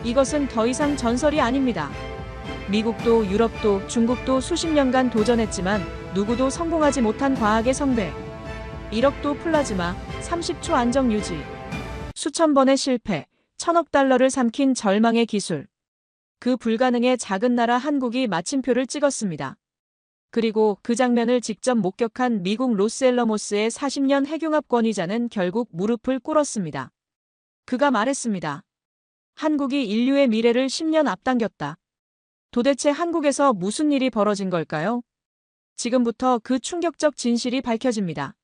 이것은 더 이상 전설이 아닙니다. 미국도 유럽도 중국도 수십 년간 도전했지만 누구도 성공하지 못한 과학의 성배. 1억도 플라즈마, 30초 안정 유지. 수천 번의 실패, 1,000억 달러를 삼킨 절망의 기술. 그 불가능에 작은 나라 한국이 마침표를 찍었습니다. 그리고 그 장면을 직접 목격한 미국 로스앨러모스의 40년 핵융합 권위자는 결국 무릎을 꿇었습니다. 그가 말했습니다. 한국이 인류의 미래를 10년 앞당겼다. 도대체 한국에서 무슨 일이 벌어진 걸까요? 지금부터 그 충격적 진실이 밝혀집니다.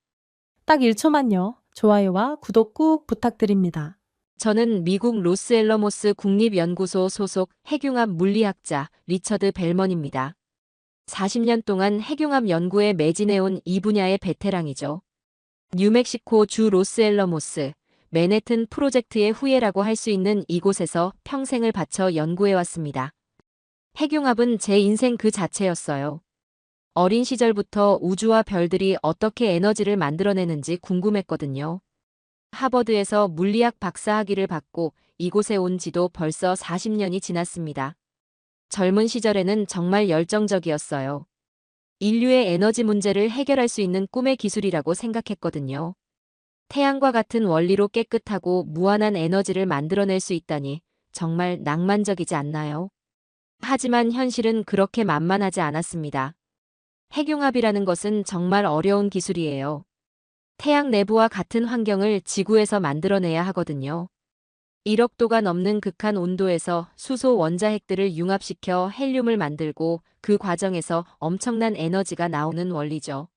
딱 1초만요. 좋아요와 구독 꾹 부탁드립니다. 저는 미국 로스앨러모스 국립연구소 소속 핵융합 물리학자 리처드 벨먼입니다. 40년 동안 핵융합 연구에 매진해온 이 분야의 베테랑이죠. 뉴멕시코 주 로스앨러모스, 맨해튼 프로젝트의 후예라고 할 수 있는 이곳에서 평생을 바쳐 연구해왔습니다. 핵융합은 제 인생 그 자체였어요. 어린 시절부터 우주와 별들이 어떻게 에너지를 만들어내는지 궁금했거든요. 하버드에서 물리학 박사학위를 받고 이곳에 온 지도 벌써 40년이 지났습니다. 젊은 시절에는 정말 열정적이었어요. 인류의 에너지 문제를 해결할 수 있는 꿈의 기술이라고 생각했거든요. 태양과 같은 원리로 깨끗하고 무한한 에너지를 만들어낼 수 있다니 정말 낭만적이지 않나요? 하지만 현실은 그렇게 만만하지 않았습니다. 핵융합이라는 것은 정말 어려운 기술이에요. 태양 내부와 같은 환경을 지구에서 만들어내야 하거든요. 1억 도가 넘는 극한 온도에서 수소 원자핵들을 융합시켜 헬륨을 만들고 그 과정에서 엄청난 에너지가 나오는 원리죠.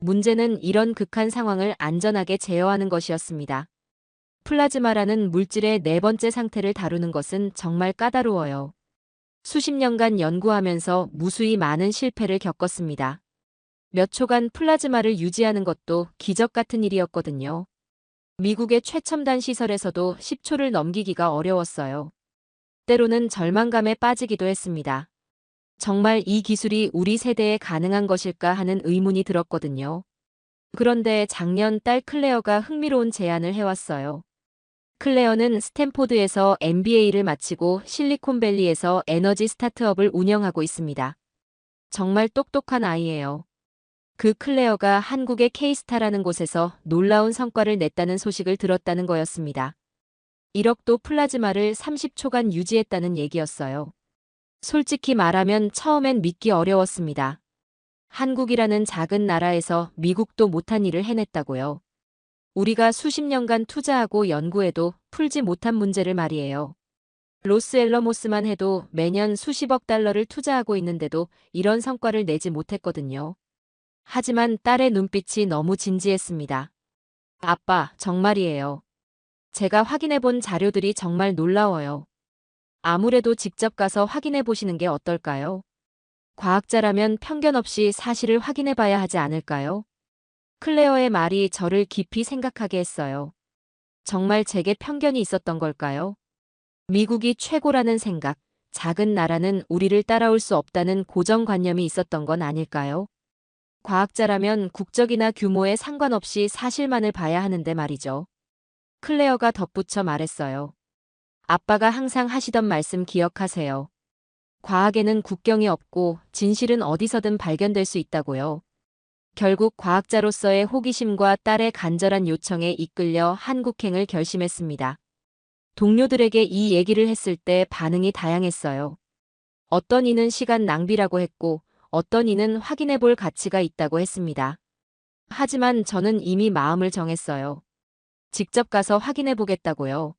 문제는 이런 극한 상황을 안전하게 제어하는 것이었습니다. 플라즈마라는 물질의 네 번째 상태를 다루는 것은 정말 까다로워요. 수십 년간 연구하면서 무수히 많은 실패를 겪었습니다. 몇 초간 플라즈마를 유지하는 것도 기적 같은 일이었거든요. 미국의 최첨단 시설에서도 10초를 넘기기가 어려웠어요. 때로는 절망감에 빠지기도 했습니다. 정말 이 기술이 우리 세대에 가능한 것일까 하는 의문이 들었거든요. 그런데 작년 딸 클레어가 흥미로운 제안을 해왔어요. 클레어는 스탠포드에서 MBA를 마치고 실리콘밸리에서 에너지 스타트업을 운영하고 있습니다. 정말 똑똑한 아이예요. 그 클레어가 한국의 K스타라는 곳에서 놀라운 성과를 냈다는 소식을 들었다는 거였습니다. 1억도 플라즈마를 30초간 유지했다는 얘기였어요. 솔직히 말하면 처음엔 믿기 어려웠습니다. 한국이라는 작은 나라에서 미국도 못한 일을 해냈다고요. 우리가 수십 년간 투자하고 연구해도 풀지 못한 문제를 말이에요. 로스앨러모스만 해도 매년 수십억 달러를 투자하고 있는데도 이런 성과를 내지 못했거든요. 하지만 딸의 눈빛이 너무 진지했습니다. 아빠, 정말이에요. 제가 확인해 본 자료들이 정말 놀라워요. 아무래도 직접 가서 확인해 보시는 게 어떨까요? 과학자라면 편견 없이 사실을 확인해 봐야 하지 않을까요? 클레어의 말이 저를 깊이 생각하게 했어요. 정말 제게 편견이 있었던 걸까요? 미국이 최고라는 생각, 작은 나라는 우리를 따라올 수 없다는 고정관념이 있었던 건 아닐까요? 과학자라면 국적이나 규모에 상관없이 사실만을 봐야 하는데 말이죠. 클레어가 덧붙여 말했어요. 아빠가 항상 하시던 말씀 기억하세요. 과학에는 국경이 없고 진실은 어디서든 발견될 수 있다고요. 결국 과학자로서의 호기심과 딸의 간절한 요청에 이끌려 한국행을 결심했습니다. 동료들에게 이 얘기를 했을 때 반응이 다양했어요. 어떤 이는 시간 낭비라고 했고 어떤 이는 확인해 볼 가치가 있다고 했습니다. 하지만 저는 이미 마음을 정했어요. 직접 가서 확인해 보겠다고요.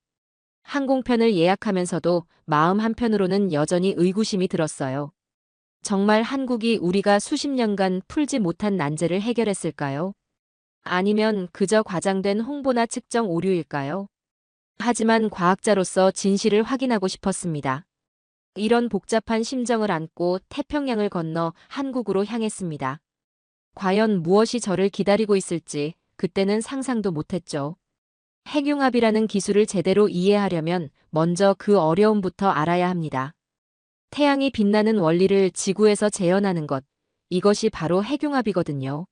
항공편을 예약하면서도 마음 한편으로는 여전히 의구심이 들었어요. 정말 한국이 우리가 수십 년간 풀지 못한 난제를 해결했을까요? 아니면 그저 과장된 홍보나 측정 오류일까요? 하지만 과학자로서 진실을 확인하고 싶었습니다. 이런 복잡한 심정을 안고 태평양을 건너 한국으로 향했습니다. 과연 무엇이 저를 기다리고 있을지 그때는 상상도 못했죠. 핵융합이라는 기술을 제대로 이해하려면 먼저 그 어려움부터 알아야 합니다. 태양이 빛나는 원리를 지구에서 재현하는 것, 이것이 바로 핵융합이거든요.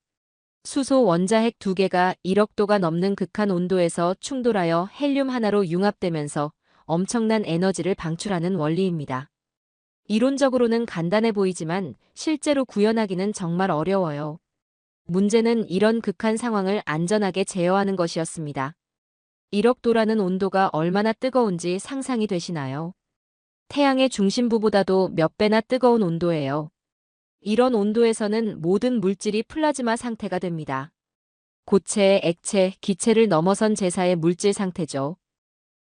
수소 원자핵 2개가 1억 도가 넘는 극한 온도에서 충돌하여 헬륨 하나로 융합되면서 엄청난 에너지를 방출하는 원리입니다. 이론적으로는 간단해 보이지만 실제로 구현하기는 정말 어려워요. 문제는 이런 극한 상황을 안전하게 제어하는 것이었습니다. 1억 도라는 온도가 얼마나 뜨거운지 상상이 되시나요? 태양의 중심부보다도 몇 배나 뜨거운 온도예요. 이런 온도에서는 모든 물질이 플라즈마 상태가 됩니다. 고체, 액체, 기체를 넘어선 제사의 물질 상태죠.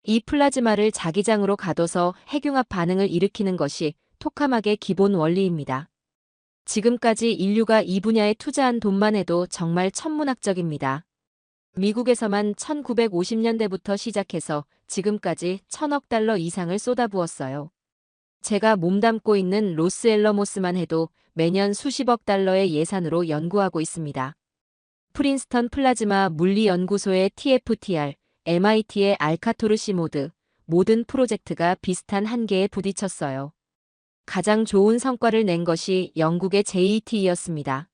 이 플라즈마를 자기장으로 가둬서 핵융합 반응을 일으키는 것이 토카막의 기본 원리입니다. 지금까지 인류가 이 분야에 투자한 돈만 해도 정말 천문학적입니다. 미국에서만 1950년대부터 시작해서 지금까지 1,000억 달러 이상을 쏟아부었어요. 제가 몸담고 있는 로스앨러모스만 해도 매년 수십억 달러의 예산으로 연구하고 있습니다. 프린스턴 플라즈마 물리연구소의 TFTR, MIT의 알카토르시 모든 프로젝트가 비슷한 한계에 부딪혔어요. 가장 좋은 성과를 낸 것이 영국의 JET였습니다.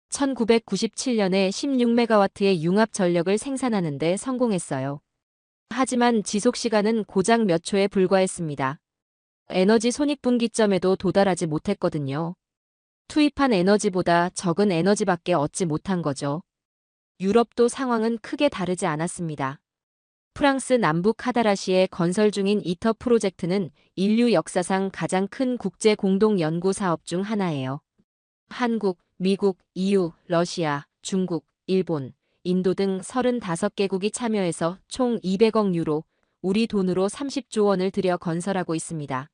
1997년에 16메가와트의 융합 전력을 생산하는 데 성공했어요. 하지만 지속시간은 고작 몇 초에 불과했습니다. 에너지 손익분기점에도 도달하지 못했거든요. 투입한 에너지보다 적은 에너지밖에 얻지 못한 거죠. 유럽도 상황은 크게 다르지 않았습니다. 프랑스 남부 카다라시에 건설 중인 이터 프로젝트는 인류 역사상 가장 큰 국제 공동 연구 사업 중 하나예요. 한국, 미국, EU, 러시아, 중국, 일본, 인도 등 35개국이 참여해서 총 200억 유로, 우리 돈으로 30조 원을 들여 건설하고 있습니다.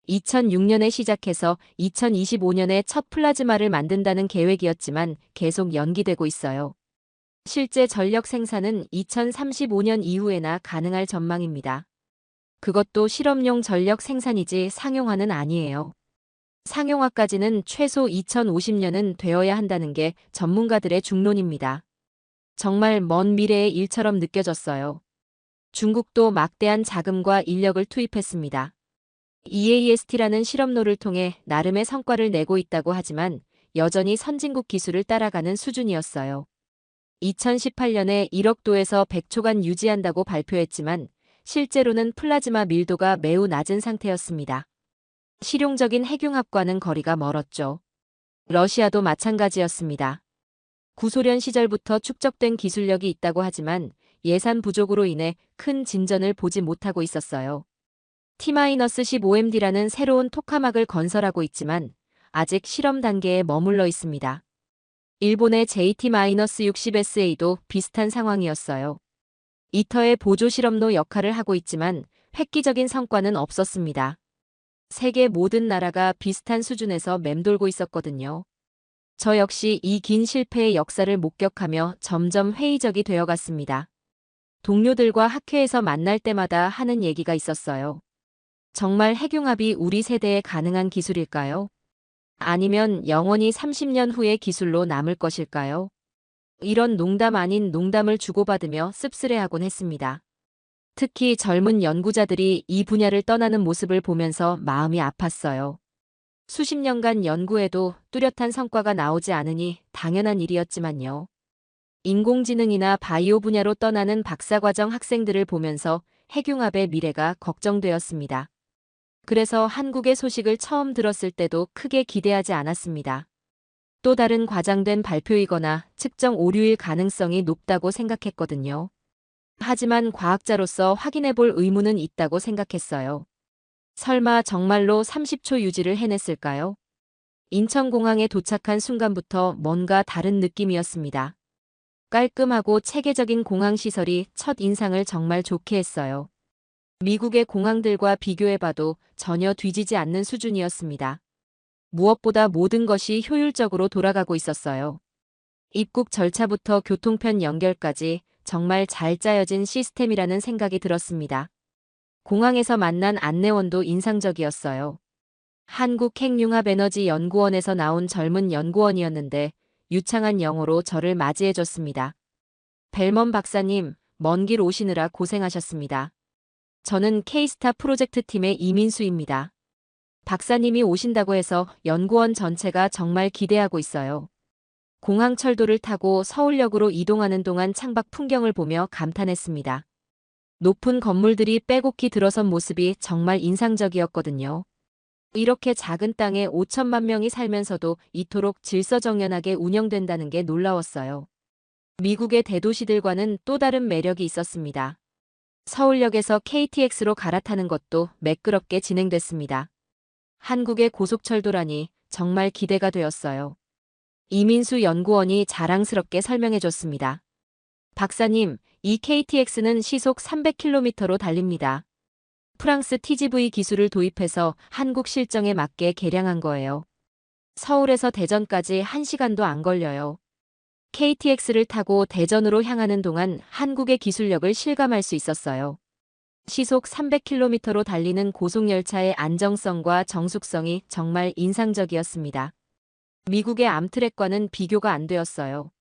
2006년에 시작해서 2025년에 첫 플라즈마를 만든다는 계획이었지만 계속 연기되고 있어요. 실제 전력 생산은 2035년 이후에나 가능할 전망입니다. 그것도 실험용 전력 생산이지 상용화는 아니에요. 상용화까지는 최소 2050년은 되어야 한다는 게 전문가들의 중론입니다. 정말 먼 미래의 일처럼 느껴졌어요. 중국도 막대한 자금과 인력을 투입했습니다. EAST라는 실험로를 통해 나름의 성과를 내고 있다고 하지만 여전히 선진국 기술을 따라가는 수준이었어요. 2018년에 1억 도에서 100초간 유지한다고 발표했지만 실제로는 플라즈마 밀도가 매우 낮은 상태였습니다. 실용적인 핵융합과는 거리가 멀었죠. 러시아도 마찬가지였습니다. 구소련 시절부터 축적된 기술력이 있다고 하지만 예산 부족으로 인해 큰 진전을 보지 못하고 있었어요. T-15MD라는 새로운 토카막을 건설하고 있지만 아직 실험 단계에 머물러 있습니다. 일본의 JT-60SA도 비슷한 상황이었어요. 이터의 보조 실험로 역할을 하고 있지만 획기적인 성과는 없었습니다. 세계 모든 나라가 비슷한 수준에서 맴돌고 있었거든요. 저 역시 이 긴 실패의 역사를 목격하며 점점 회의적이 되어갔습니다. 동료들과 학회에서 만날 때마다 하는 얘기가 있었어요. 정말 핵융합이 우리 세대에 가능한 기술일까요? 아니면 영원히 30년 후의 기술로 남을 것일까요? 이런 농담 아닌 농담을 주고받으며 씁쓸해하곤 했습니다. 특히 젊은 연구자들이 이 분야를 떠나는 모습을 보면서 마음이 아팠어요. 수십 년간 연구해도 뚜렷한 성과가 나오지 않으니 당연한 일이었지만요. 인공지능이나 바이오 분야로 떠나는 박사과정 학생들을 보면서 핵융합의 미래가 걱정되었습니다. 그래서 한국의 소식을 처음 들었을 때도 크게 기대하지 않았습니다. 또 다른 과장된 발표이거나 측정 오류일 가능성이 높다고 생각했거든요. 하지만 과학자로서 확인해볼 의무는 있다고 생각했어요. 설마 정말로 30초 유지를 해냈을까요? 인천공항에 도착한 순간부터 뭔가 다른 느낌이었습니다. 깔끔하고 체계적인 공항시설이 첫 인상을 정말 좋게 했어요. 미국의 공항들과 비교해봐도 전혀 뒤지지 않는 수준이었습니다. 무엇보다 모든 것이 효율적으로 돌아가고 있었어요. 입국 절차부터 교통편 연결까지 정말 잘 짜여진 시스템이라는 생각이 들었습니다. 공항에서 만난 안내원도 인상적이었어요. 한국핵융합에너지연구원에서 나온 젊은 연구원이었는데 유창한 영어로 저를 맞이해줬습니다. 벨먼 박사님, 먼 길 오시느라 고생하셨습니다. 저는 K스타 프로젝트 팀의 이민수입니다. 박사님이 오신다고 해서 연구원 전체가 정말 기대하고 있어요. 공항철도를 타고 서울역으로 이동하는 동안 창밖 풍경을 보며 감탄했습니다. 높은 건물들이 빼곡히 들어선 모습이 정말 인상적이었거든요. 이렇게 작은 땅에 5천만 명이 살면서도 이토록 질서정연하게 운영된다는 게 놀라웠어요. 미국의 대도시들과는 또 다른 매력이 있었습니다. 서울역에서 KTX로 갈아타는 것도 매끄럽게 진행됐습니다. 한국의 고속철도라니 정말 기대가 되었어요. 이민수 연구원이 자랑스럽게 설명해줬습니다. 박사님, 이 KTX는 시속 300km로 달립니다. 프랑스 TGV 기술을 도입해서 한국 실정에 맞게 개량한 거예요. 서울에서 대전까지 1시간도 안 걸려요. KTX를 타고 대전으로 향하는 동안 한국의 기술력을 실감할 수 있었어요. 시속 300km로 달리는 고속열차의 안정성과 정숙성이 정말 인상적이었습니다. 미국의 암트랙과는 비교가 안 되었어요.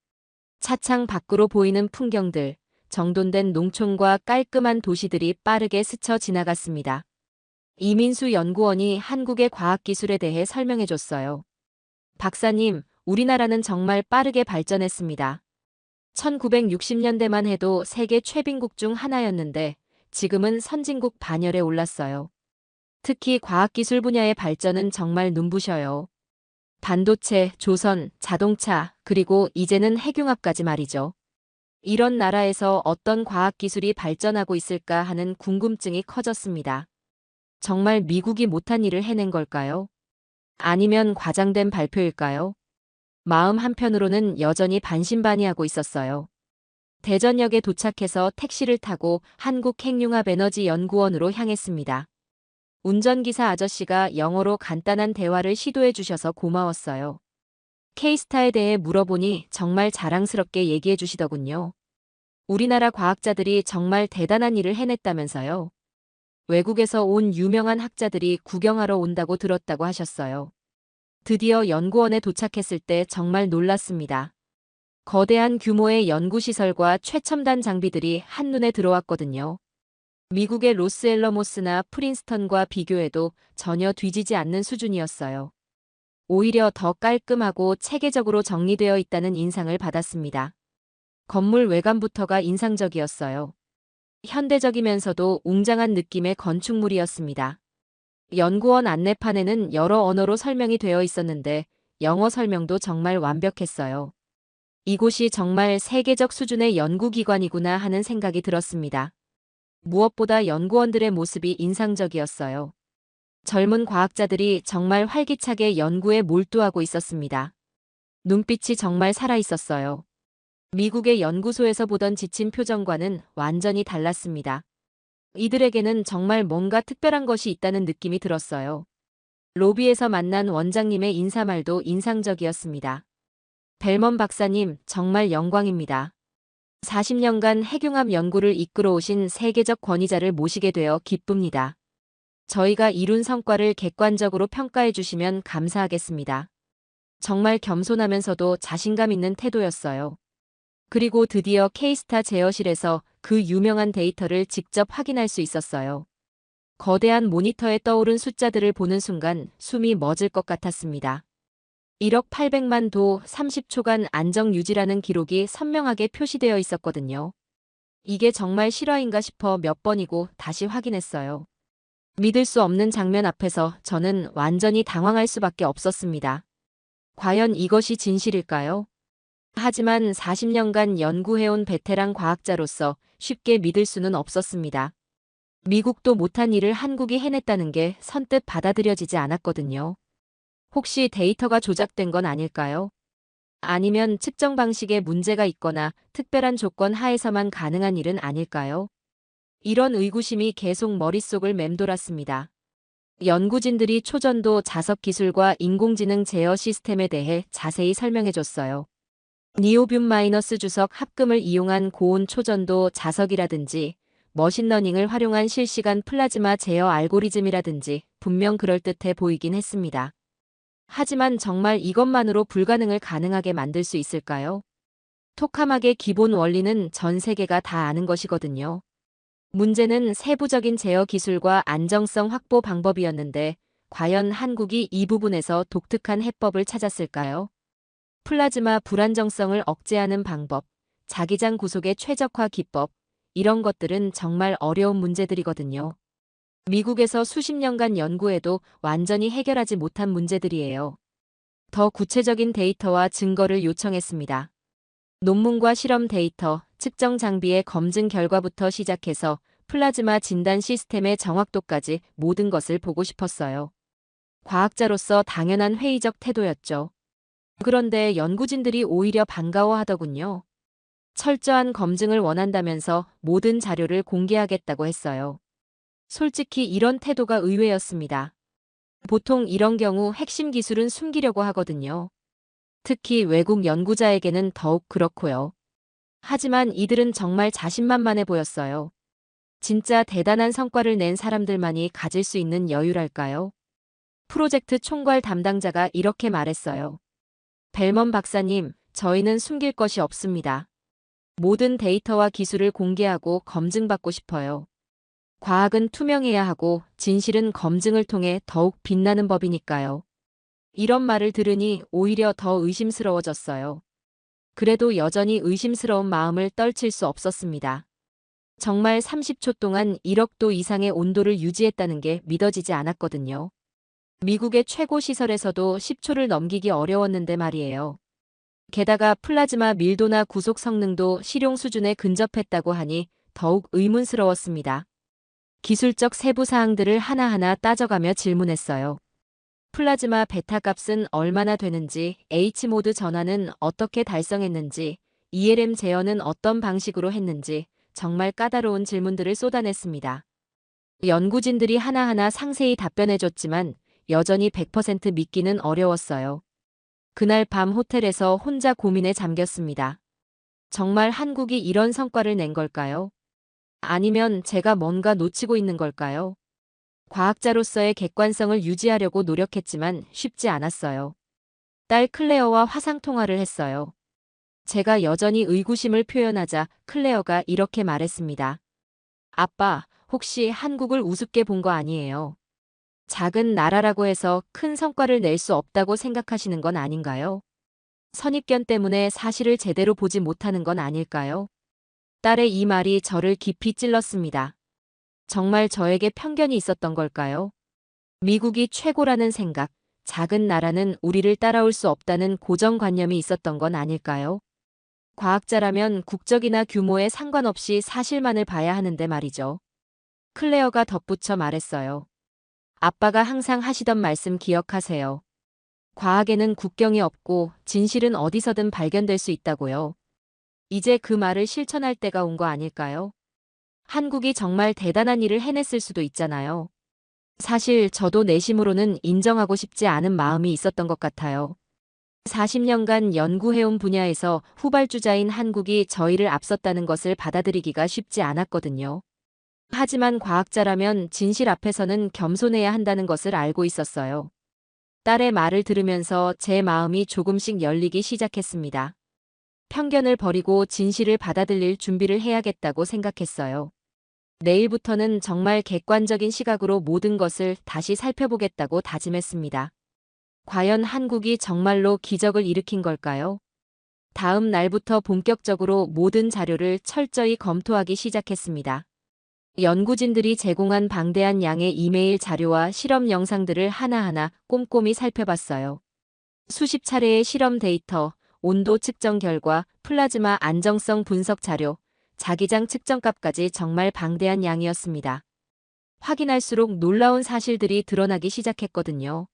차창 밖으로 보이는 풍경들, 정돈된 농촌과 깔끔한 도시들이 빠르게 스쳐 지나갔습니다. 이민수 연구원이 한국의 과학기술에 대해 설명해줬어요. 박사님, 우리나라는 정말 빠르게 발전했습니다. 1960년대만 해도 세계 최빈국 중 하나였는데 지금은 선진국 반열에 올랐어요. 특히 과학기술 분야의 발전은 정말 눈부셔요. 반도체, 조선, 자동차, 그리고 이제는 핵융합까지 말이죠. 이런 나라에서 어떤 과학기술이 발전하고 있을까 하는 궁금증이 커졌습니다. 정말 미국이 못한 일을 해낸 걸까요? 아니면 과장된 발표일까요? 마음 한편으로는 여전히 반신반의하고 있었어요. 대전역에 도착해서 택시를 타고 한국핵융합에너지연구원으로 향했습니다. 운전기사 아저씨가 영어로 간단한 대화를 시도해 주셔서 고마웠어요. K스타에 대해 물어보니 정말 자랑스럽게 얘기해 주시더군요. 우리나라 과학자들이 정말 대단한 일을 해냈다면서요. 외국에서 온 유명한 학자들이 구경하러 온다고 들었다고 하셨어요. 드디어 연구원에 도착했을 때 정말 놀랐습니다. 거대한 규모의 연구시설과 최첨단 장비들이 한눈에 들어왔거든요. 미국의 로스앨러모스나 프린스턴과 비교해도 전혀 뒤지지 않는 수준이었어요. 오히려 더 깔끔하고 체계적으로 정리되어 있다는 인상을 받았습니다. 건물 외관부터가 인상적이었어요. 현대적이면서도 웅장한 느낌의 건축물이었습니다. 연구원 안내판에는 여러 언어로 설명이 되어 있었는데 영어 설명도 정말 완벽했어요. 이곳이 정말 세계적 수준의 연구기관이구나 하는 생각이 들었습니다. 무엇보다 연구원들의 모습이 인상적이었어요. 젊은 과학자들이 정말 활기차게 연구에 몰두하고 있었습니다. 눈빛이 정말 살아있었어요. 미국의 연구소에서 보던 지친 표정과는 완전히 달랐습니다. 이들에게는 정말 뭔가 특별한 것이 있다는 느낌이 들었어요. 로비에서 만난 원장님의 인사말도 인상적이었습니다. 벨먼 박사님, 정말 영광입니다. 40년간 핵융합 연구를 이끌어오신 세계적 권위자를 모시게 되어 기쁩니다. 저희가 이룬 성과를 객관적으로 평가해 주시면 감사하겠습니다. 정말 겸손하면서도 자신감 있는 태도였어요. 그리고 드디어 K스타 제어실에서 그 유명한 데이터를 직접 확인할 수 있었어요. 거대한 모니터에 떠오른 숫자들을 보는 순간 숨이 멎을 것 같았습니다. 1억 800만 도 30초간 안정 유지라는 기록이 선명하게 표시되어 있었거든요. 이게 정말 실화인가 싶어 몇 번이고 다시 확인했어요. 믿을 수 없는 장면 앞에서 저는 완전히 당황할 수밖에 없었습니다. 과연 이것이 진실일까요? 하지만 40년간 연구해온 베테랑 과학자로서 쉽게 믿을 수는 없었습니다. 미국도 못한 일을 한국이 해냈다는 게 선뜻 받아들여지지 않았거든요. 혹시 데이터가 조작된 건 아닐까요? 아니면 측정 방식에 문제가 있거나 특별한 조건 하에서만 가능한 일은 아닐까요? 이런 의구심이 계속 머릿속을 맴돌았습니다. 연구진들이 초전도 자석 기술과 인공지능 제어 시스템에 대해 자세히 설명해줬어요. 니오뷴- 주석 합금을 이용한 고온 초전도 자석이라든지 머신러닝을 활용한 실시간 플라즈마 제어 알고리즘이라든지 분명 그럴듯해 보이긴 했습니다. 하지만 정말 이것만으로 불가능을 가능하게 만들 수 있을까요? 토카막의 기본 원리는 전 세계가 다 아는 것이거든요. 문제는 세부적인 제어 기술과 안정성 확보 방법이었는데 과연 한국이 이 부분에서 독특한 해법을 찾았을까요? 플라즈마 불안정성을 억제하는 방법, 자기장 구속의 최적화 기법, 이런 것들은 정말 어려운 문제들이거든요. 미국에서 수십 년간 연구해도 완전히 해결하지 못한 문제들이에요. 더 구체적인 데이터와 증거를 요청했습니다. 논문과 실험 데이터, 측정 장비의 검증 결과부터 시작해서 플라즈마 진단 시스템의 정확도까지 모든 것을 보고 싶었어요. 과학자로서 당연한 회의적 태도였죠. 그런데 연구진들이 오히려 반가워하더군요. 철저한 검증을 원한다면서 모든 자료를 공개하겠다고 했어요. 솔직히 이런 태도가 의외였습니다. 보통 이런 경우 핵심 기술은 숨기려고 하거든요. 특히 외국 연구자에게는 더욱 그렇고요. 하지만 이들은 정말 자신만만해 보였어요. 진짜 대단한 성과를 낸 사람들만이 가질 수 있는 여유랄까요? 프로젝트 총괄 담당자가 이렇게 말했어요. 벨먼 박사님, 저희는 숨길 것이 없습니다. 모든 데이터와 기술을 공개하고 검증받고 싶어요. 과학은 투명해야 하고 진실은 검증을 통해 더욱 빛나는 법이니까요. 이런 말을 들으니 오히려 더 의심스러워졌어요. 그래도 여전히 의심스러운 마음을 떨칠 수 없었습니다. 정말 30초 동안 1억 도 이상의 온도를 유지했다는 게 믿어지지 않았거든요. 미국의 최고 시설에서도 10초를 넘기기 어려웠는데 말이에요. 게다가 플라즈마 밀도나 구속 성능도 실용 수준에 근접했다고 하니 더욱 의문스러웠습니다. 기술적 세부 사항들을 하나하나 따져가며 질문했어요. 플라즈마 베타 값은 얼마나 되는지, H모드 전환은 어떻게 달성했는지, ELM 제어는 어떤 방식으로 했는지 정말 까다로운 질문들을 쏟아냈습니다. 연구진들이 하나하나 상세히 답변해줬지만 여전히 100% 믿기는 어려웠어요. 그날 밤 호텔에서 혼자 고민에 잠겼습니다. 정말 한국이 이런 성과를 낸 걸까요? 아니면 제가 뭔가 놓치고 있는 걸까요? 과학자로서의 객관성을 유지하려고 노력했지만 쉽지 않았어요. 딸 클레어와 화상통화를 했어요. 제가 여전히 의구심을 표현하자 클레어가 이렇게 말했습니다. 아빠, 혹시 한국을 우습게 본 거 아니에요? 작은 나라라고 해서 큰 성과를 낼 수 없다고 생각하시는 건 아닌가요? 선입견 때문에 사실을 제대로 보지 못하는 건 아닐까요? 딸의 이 말이 저를 깊이 찔렀습니다. 정말 저에게 편견이 있었던 걸까요? 미국이 최고라는 생각, 작은 나라는 우리를 따라올 수 없다는 고정관념이 있었던 건 아닐까요? 과학자라면 국적이나 규모에 상관없이 사실만을 봐야 하는데 말이죠. 클레어가 덧붙여 말했어요. 아빠가 항상 하시던 말씀 기억하세요. 과학에는 국경이 없고 진실은 어디서든 발견될 수 있다고요. 이제 그 말을 실천할 때가 온 거 아닐까요? 한국이 정말 대단한 일을 해냈을 수도 있잖아요. 사실 저도 내심으로는 인정하고 싶지 않은 마음이 있었던 것 같아요. 40년간 연구해온 분야에서 후발주자인 한국이 저희를 앞섰다는 것을 받아들이기가 쉽지 않았거든요. 하지만 과학자라면 진실 앞에서는 겸손해야 한다는 것을 알고 있었어요. 딸의 말을 들으면서 제 마음이 조금씩 열리기 시작했습니다. 편견을 버리고 진실을 받아들일 준비를 해야겠다고 생각했어요. 내일부터는 정말 객관적인 시각으로 모든 것을 다시 살펴보겠다고 다짐했습니다. 과연 한국이 정말로 기적을 일으킨 걸까요? 다음 날부터 본격적으로 모든 자료를 철저히 검토하기 시작했습니다. 연구진들이 제공한 방대한 양의 이메일 자료와 실험 영상들을 하나하나 꼼꼼히 살펴봤어요. 수십 차례의 실험 데이터, 온도 측정 결과, 플라즈마 안정성 분석 자료, 자기장 측정값까지 정말 방대한 양이었습니다. 확인할수록 놀라운 사실들이 드러나기 시작했거든요.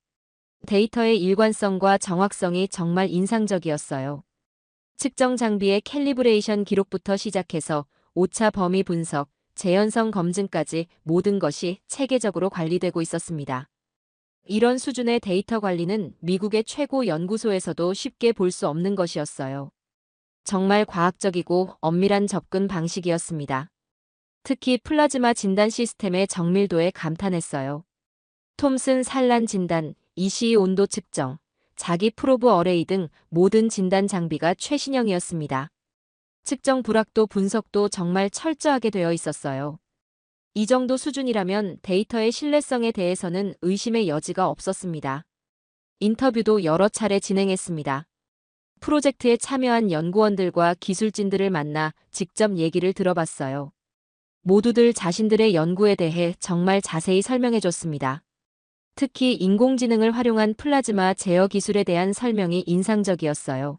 데이터의 일관성과 정확성이 정말 인상적이었어요. 측정 장비의 캘리브레이션 기록부터 시작해서 오차 범위 분석, 재현성 검증까지 모든 것이 체계적으로 관리되고 있었습니다. 이런 수준의 데이터 관리는 미국의 최고 연구소에서도 쉽게 볼 수 없는 것이었어요. 정말 과학적이고 엄밀한 접근 방식이었습니다. 특히 플라즈마 진단 시스템의 정밀도에 감탄했어요. 톰슨 산란 진단, ECE 온도 측정, 자기 프로브 어레이 등 모든 진단 장비가 최신형이었습니다. 측정 불확도 분석도 정말 철저하게 되어 있었어요. 이 정도 수준이라면 데이터의 신뢰성에 대해서는 의심의 여지가 없었습니다. 인터뷰도 여러 차례 진행했습니다. 프로젝트에 참여한 연구원들과 기술진들을 만나 직접 얘기를 들어봤어요. 모두들 자신들의 연구에 대해 정말 자세히 설명해 줬습니다. 특히 인공지능을 활용한 플라즈마 제어 기술에 대한 설명이 인상적이었어요.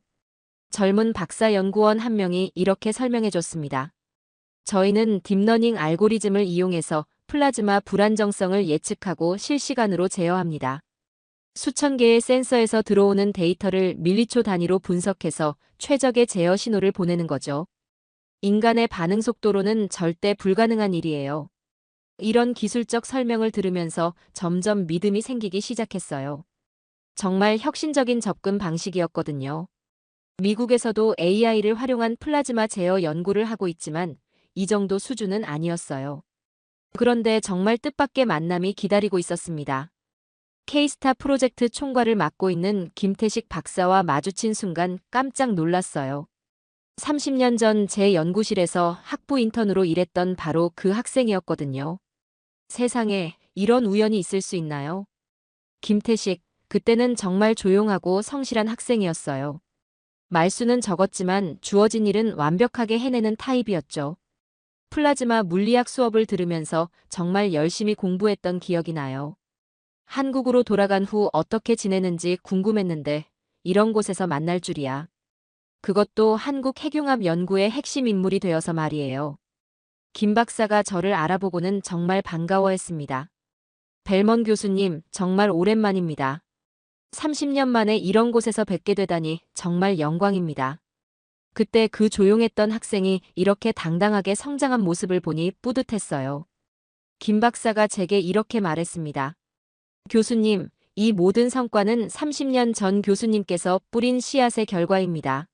젊은 박사 연구원 한 명이 이렇게 설명해 줬습니다. 저희는 딥러닝 알고리즘을 이용해서 플라즈마 불안정성을 예측하고 실시간으로 제어합니다. 수천 개의 센서에서 들어오는 데이터를 밀리초 단위로 분석해서 최적의 제어 신호를 보내는 거죠. 인간의 반응 속도로는 절대 불가능한 일이에요. 이런 기술적 설명을 들으면서 점점 믿음이 생기기 시작했어요. 정말 혁신적인 접근 방식이었거든요. 미국에서도 AI를 활용한 플라즈마 제어 연구를 하고 있지만 이 정도 수준은 아니었어요. 그런데 정말 뜻밖의 만남이 기다리고 있었습니다. K스타 프로젝트 총괄을 맡고 있는 김태식 박사와 마주친 순간 깜짝 놀랐어요. 30년 전 제 연구실에서 학부 인턴으로 일했던 바로 그 학생이었거든요. 세상에 이런 우연이 있을 수 있나요? 김태식, 그때는 정말 조용하고 성실한 학생이었어요. 말수는 적었지만 주어진 일은 완벽하게 해내는 타입이었죠. 플라즈마 물리학 수업을 들으면서 정말 열심히 공부했던 기억이 나요. 한국으로 돌아간 후 어떻게 지내는지 궁금했는데 이런 곳에서 만날 줄이야. 그것도 한국 핵융합 연구의 핵심 인물이 되어서 말이에요. 김 박사가 저를 알아보고는 정말 반가워했습니다. 벨먼 교수님, 정말 오랜만입니다. 30년 만에 이런 곳에서 뵙게 되다니 정말 영광입니다. 그때 그 조용했던 학생이 이렇게 당당하게 성장한 모습을 보니 뿌듯했어요. 김 박사가 제게 이렇게 말했습니다. 교수님, 이 모든 성과는 30년 전 교수님께서 뿌린 씨앗의 결과입니다.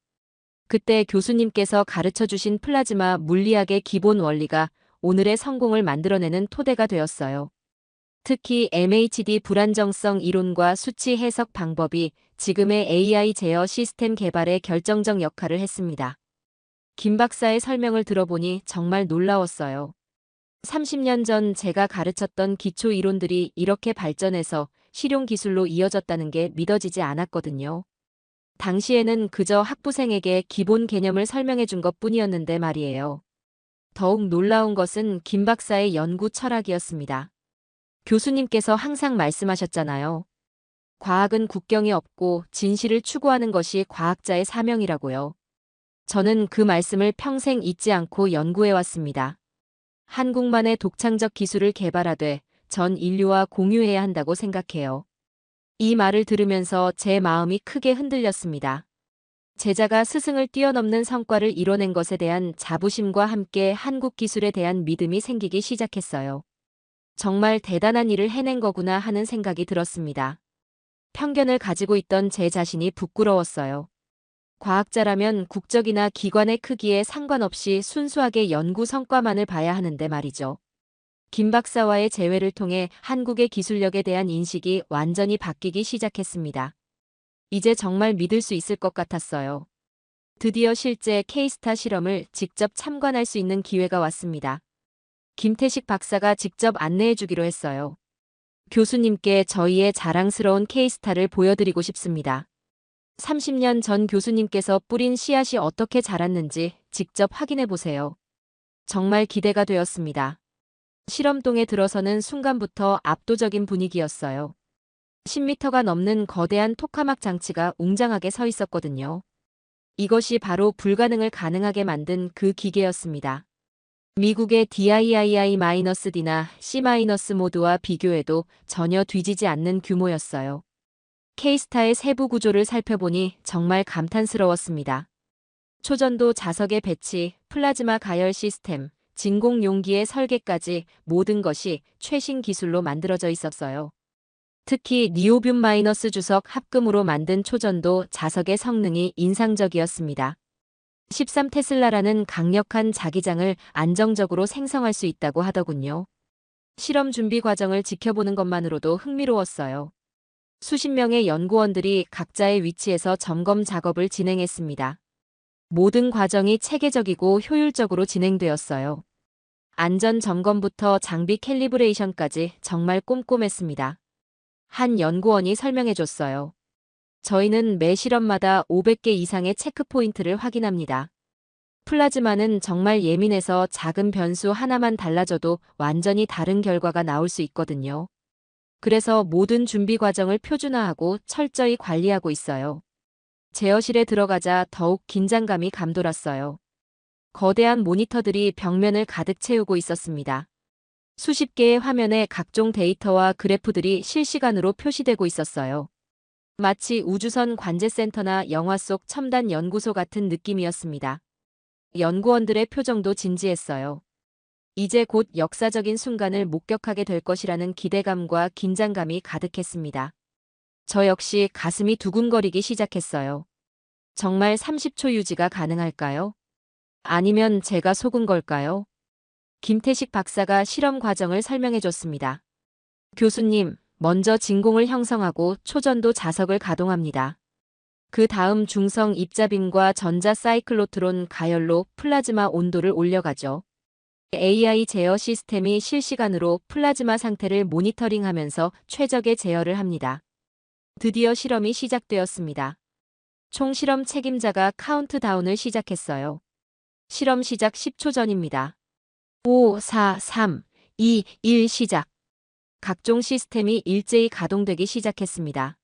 그때 교수님께서 가르쳐 주신 플라즈마 물리학의 기본 원리가 오늘의 성공을 만들어내는 토대가 되었어요. 특히 MHD 불안정성 이론과 수치 해석 방법이 지금의 AI 제어 시스템 개발에 결정적 역할을 했습니다. 김 박사의 설명을 들어보니 정말 놀라웠어요. 30년 전 제가 가르쳤던 기초 이론들이 이렇게 발전해서 실용 기술로 이어졌다는 게 믿어지지 않았거든요. 당시에는 그저 학부생에게 기본 개념을 설명해 준 것뿐이었는데 말이에요. 더욱 놀라운 것은 김 박사의 연구 철학이었습니다. 교수님께서 항상 말씀하셨잖아요. 과학은 국경이 없고 진실을 추구하는 것이 과학자의 사명이라고요. 저는 그 말씀을 평생 잊지 않고 연구해왔습니다. 한국만의 독창적 기술을 개발하되 전 인류와 공유해야 한다고 생각해요. 이 말을 들으면서 제 마음이 크게 흔들렸습니다. 제자가 스승을 뛰어넘는 성과를 이뤄낸 것에 대한 자부심과 함께 한국 기술에 대한 믿음이 생기기 시작했어요. 정말 대단한 일을 해낸 거구나 하는 생각이 들었습니다. 편견을 가지고 있던 제 자신이 부끄러웠어요. 과학자라면 국적이나 기관의 크기에 상관없이 순수하게 연구 성과만을 봐야 하는데 말이죠. 김 박사와의 재회를 통해 한국의 기술력에 대한 인식이 완전히 바뀌기 시작했습니다. 이제 정말 믿을 수 있을 것 같았어요. 드디어 실제 K스타 실험을 직접 참관할 수 있는 기회가 왔습니다. 김태식 박사가 직접 안내해 주기로 했어요. 교수님께 저희의 자랑스러운 K스타를 보여드리고 싶습니다. 30년 전 교수님께서 뿌린 씨앗이 어떻게 자랐는지 직접 확인해 보세요. 정말 기대가 되었습니다. 실험동에 들어서는 순간부터 압도적인 분위기였어요. 10m가 넘는 거대한 토카막 장치가 웅장하게 서 있었거든요. 이것이 바로 불가능을 가능하게 만든 그 기계였습니다. 미국의 DIII-D나 C- 모드와 비교해도 전혀 뒤지지 않는 규모였어요. K스타의 세부 구조를 살펴보니 정말 감탄스러웠습니다. 초전도 자석의 배치, 플라즈마 가열 시스템, 진공 용기의 설계까지 모든 것이 최신 기술로 만들어져 있었어요. 특히 니오뷴 마이너스 주석 합금으로 만든 초전도 자석의 성능이 인상적이었습니다. 13테슬라라는 강력한 자기장을 안정적으로 생성할 수 있다고 하더군요. 실험 준비 과정을 지켜보는 것만으로도 흥미로웠어요. 수십 명의 연구원들이 각자의 위치에서 점검 작업을 진행했습니다. 모든 과정이 체계적이고 효율적으로 진행되었어요. 안전 점검부터 장비 캘리브레이션까지 정말 꼼꼼했습니다. 한 연구원이 설명해줬어요. 저희는 매 실험마다 500개 이상의 체크포인트를 확인합니다. 플라즈마는 정말 예민해서 작은 변수 하나만 달라져도 완전히 다른 결과가 나올 수 있거든요. 그래서 모든 준비 과정을 표준화하고 철저히 관리하고 있어요. 제어실에 들어가자 더욱 긴장감이 감돌았어요. 거대한 모니터들이 벽면을 가득 채우고 있었습니다. 수십 개의 화면에 각종 데이터와 그래프들이 실시간으로 표시되고 있었어요. 마치 우주선 관제센터나 영화 속 첨단 연구소 같은 느낌이었습니다. 연구원들의 표정도 진지했어요. 이제 곧 역사적인 순간을 목격하게 될 것이라는 기대감과 긴장감이 가득했습니다. 저 역시 가슴이 두근거리기 시작했어요. 정말 30초 유지가 가능할까요? 아니면 제가 속은 걸까요? 김태식 박사가 실험 과정을 설명해 줬습니다. 교수님, 먼저 진공을 형성하고 초전도 자석을 가동합니다. 그 다음 중성 입자빔과 전자 사이클로트론 가열로 플라즈마 온도를 올려가죠. AI 제어 시스템이 실시간으로 플라즈마 상태를 모니터링하면서 최적의 제어를 합니다. 드디어 실험이 시작되었습니다. 총 실험 책임자가 카운트다운을 시작했어요. 실험 시작 10초 전입니다. 5, 4, 3, 2, 1 시작. 각종 시스템이 일제히 가동되기 시작했습니다.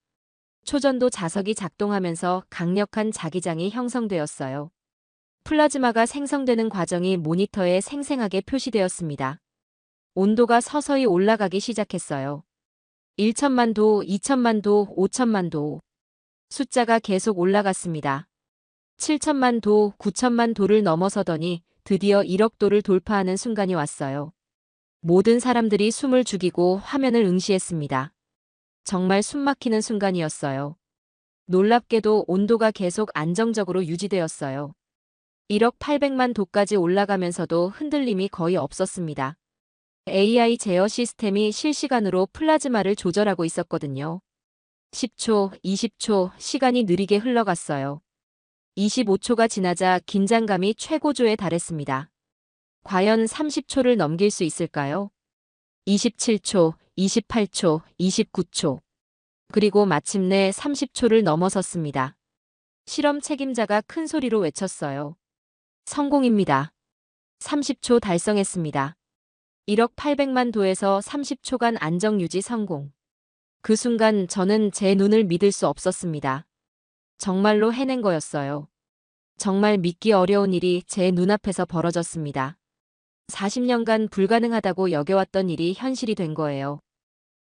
초전도 자석이 작동하면서 강력한 자기장이 형성되었어요. 플라즈마가 생성되는 과정이 모니터에 생생하게 표시되었습니다. 온도가 서서히 올라가기 시작했어요. 1천만 도, 2천만 도, 5천만 도. 숫자가 계속 올라갔습니다. 7천만 도, 9천만 도를 넘어서더니 드디어 1억 도를 돌파하는 순간이 왔어요. 모든 사람들이 숨을 죽이고 화면을 응시했습니다. 정말 숨막히는 순간이었어요. 놀랍게도 온도가 계속 안정적으로 유지되었어요. 1억 800만 도까지 올라가면서도 흔들림이 거의 없었습니다. AI 제어 시스템이 실시간으로 플라즈마를 조절하고 있었거든요. 10초, 20초, 시간이 느리게 흘러갔어요. 25초가 지나자 긴장감이 최고조에 달했습니다. 과연 30초를 넘길 수 있을까요? 27초, 28초, 29초. 그리고 마침내 30초를 넘어섰습니다. 실험 책임자가 큰 소리로 외쳤어요. 성공입니다. 30초 달성했습니다. 1억 800만 도에서 30초간 안정 유지 성공. 그 순간 저는 제 눈을 믿을 수 없었습니다. 정말로 해낸 거였어요. 정말 믿기 어려운 일이 제 눈앞에서 벌어졌습니다. 40년간 불가능하다고 여겨왔던 일이 현실이 된 거예요.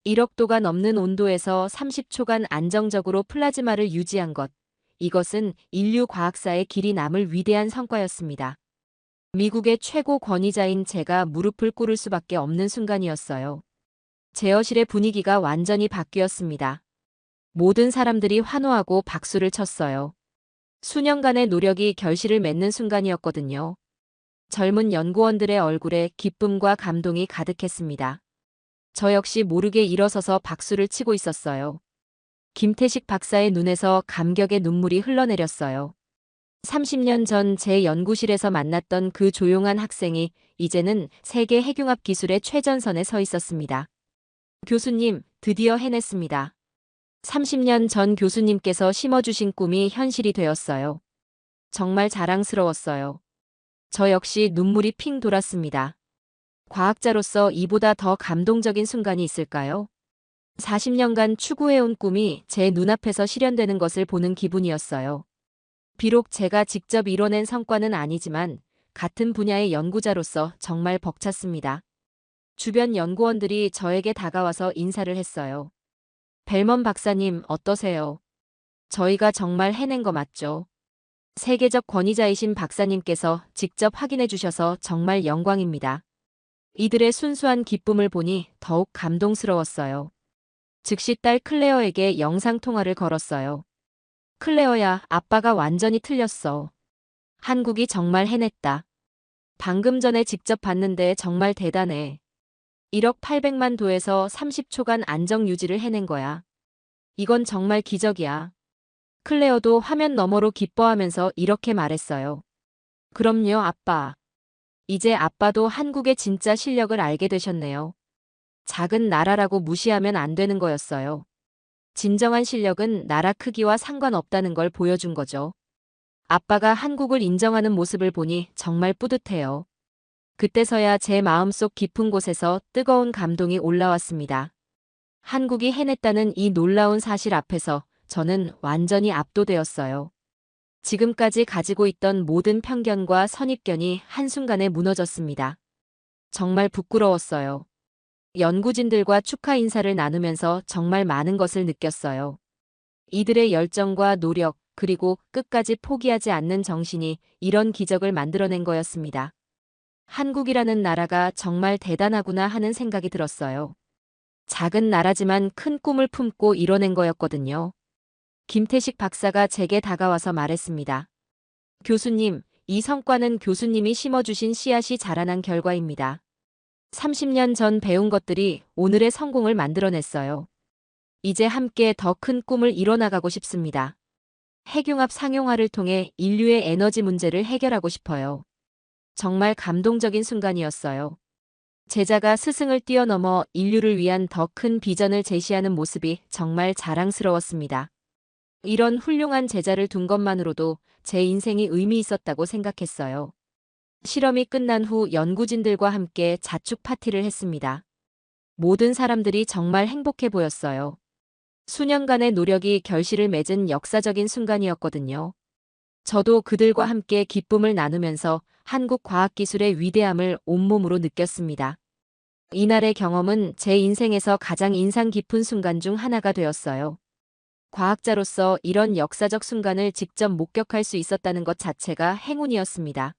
1억 도가 넘는 온도에서 30초간 안정적으로 플라즈마를 유지한 것. 이것은 인류 과학사의 길이 남을 위대한 성과였습니다. 미국의 최고 권위자인 제가 무릎을 꿇을 수밖에 없는 순간이었어요. 제어실의 분위기가 완전히 바뀌었습니다. 모든 사람들이 환호하고 박수를 쳤어요. 수년간의 노력이 결실을 맺는 순간이었거든요. 젊은 연구원들의 얼굴에 기쁨과 감동이 가득했습니다. 저 역시 모르게 일어서서 박수를 치고 있었어요. 김태식 박사의 눈에서 감격의 눈물이 흘러내렸어요. 30년 전 제 연구실에서 만났던 그 조용한 학생이 이제는 세계 핵융합 기술의 최전선에 서 있었습니다. 교수님, 드디어 해냈습니다. 30년 전 교수님께서 심어주신 꿈이 현실이 되었어요. 정말 자랑스러웠어요. 저 역시 눈물이 핑 돌았습니다. 과학자로서 이보다 더 감동적인 순간이 있을까요? 40년간 추구해온 꿈이 제 눈앞에서 실현되는 것을 보는 기분이었어요. 비록 제가 직접 이뤄낸 성과는 아니지만 같은 분야의 연구자로서 정말 벅찼습니다. 주변 연구원들이 저에게 다가와서 인사를 했어요. 벨먼 박사님, 어떠세요? 저희가 정말 해낸 거 맞죠? 세계적 권위자이신 박사님께서 직접 확인해 주셔서 정말 영광입니다. 이들의 순수한 기쁨을 보니 더욱 감동스러웠어요. 즉시 딸 클레어에게 영상통화를 걸었어요. 클레어야, 아빠가 완전히 틀렸어. 한국이 정말 해냈다. 방금 전에 직접 봤는데 정말 대단해. 1억 800만 도에서 30초간 안정 유지를 해낸 거야. 이건 정말 기적이야. 클레어도 화면 너머로 기뻐하면서 이렇게 말했어요. 그럼요, 아빠. 이제 아빠도 한국의 진짜 실력을 알게 되셨네요. 작은 나라라고 무시하면 안 되는 거였어요. 진정한 실력은 나라 크기와 상관없다는 걸 보여준 거죠. 아빠가 한국을 인정하는 모습을 보니 정말 뿌듯해요. 그때서야 제 마음속 깊은 곳에서 뜨거운 감동이 올라왔습니다. 한국이 해냈다는 이 놀라운 사실 앞에서 저는 완전히 압도되었어요. 지금까지 가지고 있던 모든 편견과 선입견이 한순간에 무너졌습니다. 정말 부끄러웠어요. 연구진들과 축하 인사를 나누면서 정말 많은 것을 느꼈어요. 이들의 열정과 노력, 그리고 끝까지 포기하지 않는 정신이 이런 기적을 만들어낸 거였습니다. 한국이라는 나라가 정말 대단하구나 하는 생각이 들었어요. 작은 나라지만 큰 꿈을 품고 이뤄낸 거였거든요. 김태식 박사가 제게 다가와서 말했습니다. 교수님, 이 성과는 교수님이 심어주신 씨앗이 자라난 결과입니다. 30년 전 배운 것들이 오늘의 성공을 만들어냈어요. 이제 함께 더 큰 꿈을 이뤄나가고 싶습니다. 핵융합 상용화를 통해 인류의 에너지 문제를 해결하고 싶어요. 정말 감동적인 순간이었어요. 제자가 스승을 뛰어넘어 인류를 위한 더 큰 비전을 제시하는 모습이 정말 자랑스러웠습니다. 이런 훌륭한 제자를 둔 것만으로도 제 인생이 의미 있었다고 생각했어요. 실험이 끝난 후 연구진들과 함께 자축 파티를 했습니다. 모든 사람들이 정말 행복해 보였어요. 수년간의 노력이 결실을 맺은 역사적인 순간이었거든요. 저도 그들과 함께 기쁨을 나누면서 한국 과학기술의 위대함을 온몸으로 느꼈습니다. 이날의 경험은 제 인생에서 가장 인상 깊은 순간 중 하나가 되었어요. 과학자로서 이런 역사적 순간을 직접 목격할 수 있었다는 것 자체가 행운이었습니다.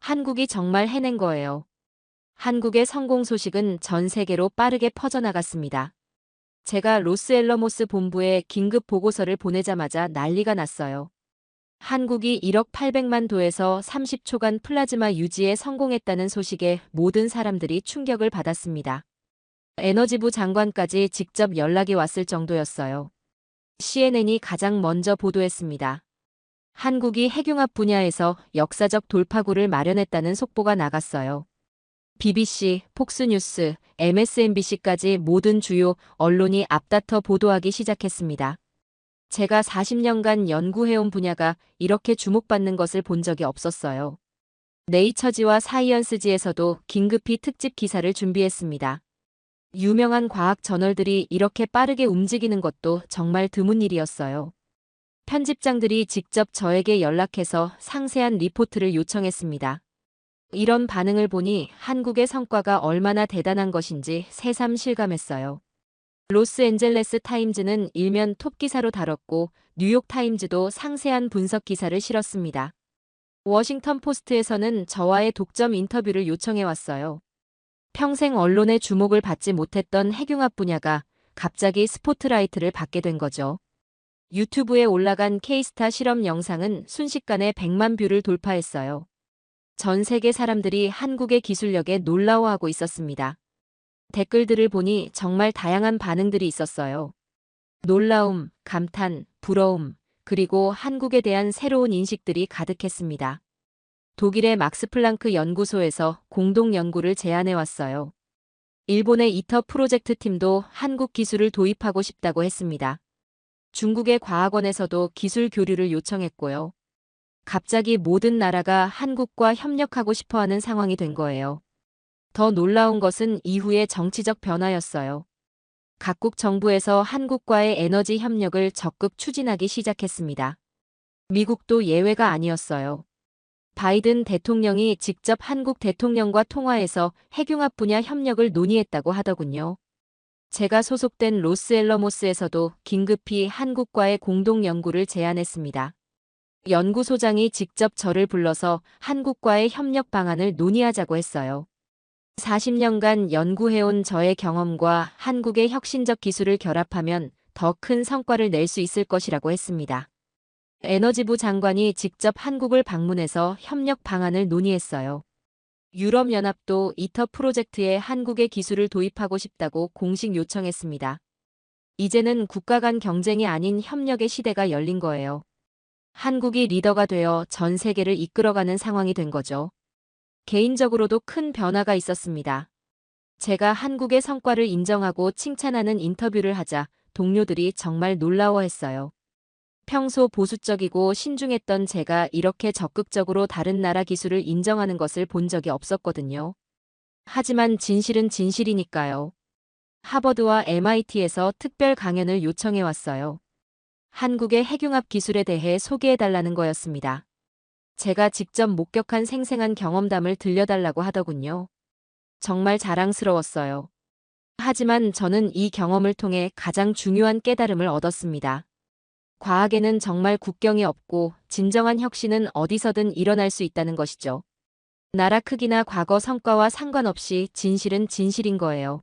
한국이 정말 해낸 거예요. 한국의 성공 소식은 전 세계로 빠르게 퍼져나갔습니다. 제가 로스앨러모스 본부에 긴급 보고서를 보내자마자 난리가 났어요. 한국이 1억 800만 도에서 30초간 플라즈마 유지에 성공했다는 소식에 모든 사람들이 충격을 받았습니다. 에너지부 장관까지 직접 연락이 왔을 정도였어요. CNN이 가장 먼저 보도했습니다. 한국이 핵융합 분야에서 역사적 돌파구를 마련했다는 속보가 나갔어요. BBC, 폭스뉴스, MSNBC까지 모든 주요 언론이 앞다퉈 보도하기 시작했습니다. 제가 40년간 연구해온 분야가 이렇게 주목받는 것을 본 적이 없었어요. 네이처지와 사이언스지에서도 긴급히 특집 기사를 준비했습니다. 유명한 과학 저널들이 이렇게 빠르게 움직이는 것도 정말 드문 일이었어요. 편집장들이 직접 저에게 연락해서 상세한 리포트를 요청했습니다. 이런 반응을 보니 한국의 성과가 얼마나 대단한 것인지 새삼 실감했어요. 로스앤젤레스 타임즈는 일면 톱 기사로 다뤘고 뉴욕 타임즈도 상세한 분석 기사를 실었습니다. 워싱턴 포스트에서는 저와의 독점 인터뷰를 요청해 왔어요. 평생 언론의 주목을 받지 못했던 핵융합 분야가 갑자기 스포트라이트를 받게 된 거죠. 유튜브에 올라간 K스타 실험 영상은 순식간에 100만 뷰를 돌파했어요. 전 세계 사람들이 한국의 기술력에 놀라워하고 있었습니다. 댓글들을 보니 정말 다양한 반응들이 있었어요. 놀라움, 감탄, 부러움, 그리고 한국에 대한 새로운 인식들이 가득했습니다. 독일의 막스 플랑크 연구소에서 공동 연구를 제안해 왔어요. 일본의 이터 프로젝트 팀도 한국 기술을 도입하고 싶다고 했습니다. 중국의 과학원에서도 기술 교류를 요청했고요. 갑자기 모든 나라가 한국과 협력하고 싶어하는 상황이 된 거예요. 더 놀라운 것은 이후의 정치적 변화였어요. 각국 정부에서 한국과의 에너지 협력을 적극 추진하기 시작했습니다. 미국도 예외가 아니었어요. 바이든 대통령이 직접 한국 대통령과 통화해서 핵융합 분야 협력을 논의했다고 하더군요. 제가 소속된 로스앨러모스에서도 긴급히 한국과의 공동 연구를 제안했습니다. 연구소장이 직접 저를 불러서 한국과의 협력 방안을 논의하자고 했어요. 40년간 연구해온 저의 경험과 한국의 혁신적 기술을 결합하면 더 큰 성과를 낼 수 있을 것이라고 했습니다. 에너지부 장관이 직접 한국을 방문해서 협력 방안을 논의했어요. 유럽연합도 이터 프로젝트에 한국의 기술을 도입하고 싶다고 공식 요청했습니다. 이제는 국가 간 경쟁이 아닌 협력의 시대가 열린 거예요. 한국이 리더가 되어 전 세계를 이끌어가는 상황이 된 거죠. 개인적으로도 큰 변화가 있었습니다. 제가 한국의 성과를 인정하고 칭찬하는 인터뷰를 하자 동료들이 정말 놀라워했어요. 평소 보수적이고 신중했던 제가 이렇게 적극적으로 다른 나라 기술을 인정하는 것을 본 적이 없었거든요. 하지만 진실은 진실이니까요. 하버드와 MIT에서 특별 강연을 요청해 왔어요. 한국의 핵융합 기술에 대해 소개해달라는 거였습니다. 제가 직접 목격한 생생한 경험담을 들려달라고 하더군요. 정말 자랑스러웠어요. 하지만 저는 이 경험을 통해 가장 중요한 깨달음을 얻었습니다. 과학에는 정말 국경이 없고 진정한 혁신은 어디서든 일어날 수 있다는 것이죠. 나라 크기나 과거 성과와 상관없이 진실은 진실인 거예요.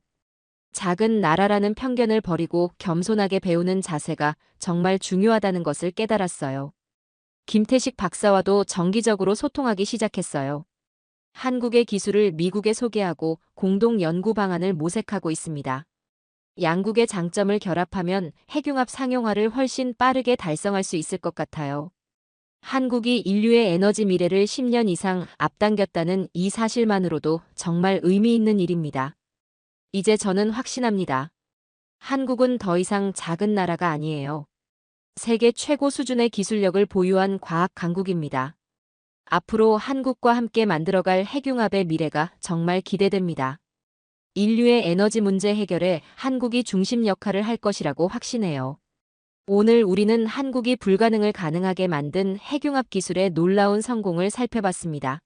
작은 나라라는 편견을 버리고 겸손하게 배우는 자세가 정말 중요하다는 것을 깨달았어요. 김태식 박사와도 정기적으로 소통하기 시작했어요. 한국의 기술을 미국에 소개하고 공동 연구 방안을 모색하고 있습니다. 양국의 장점을 결합하면 핵융합 상용화를 훨씬 빠르게 달성할 수 있을 것 같아요. 한국이 인류의 에너지 미래를 10년 이상 앞당겼다는 이 사실만으로도 정말 의미 있는 일입니다. 이제 저는 확신합니다. 한국은 더 이상 작은 나라가 아니에요. 세계 최고 수준의 기술력을 보유한 과학 강국입니다. 앞으로 한국과 함께 만들어갈 핵융합의 미래가 정말 기대됩니다. 인류의 에너지 문제 해결에 한국이 중심 역할을 할 것이라고 확신해요. 오늘 우리는 한국이 불가능을 가능하게 만든 핵융합 기술의 놀라운 성공을 살펴봤습니다.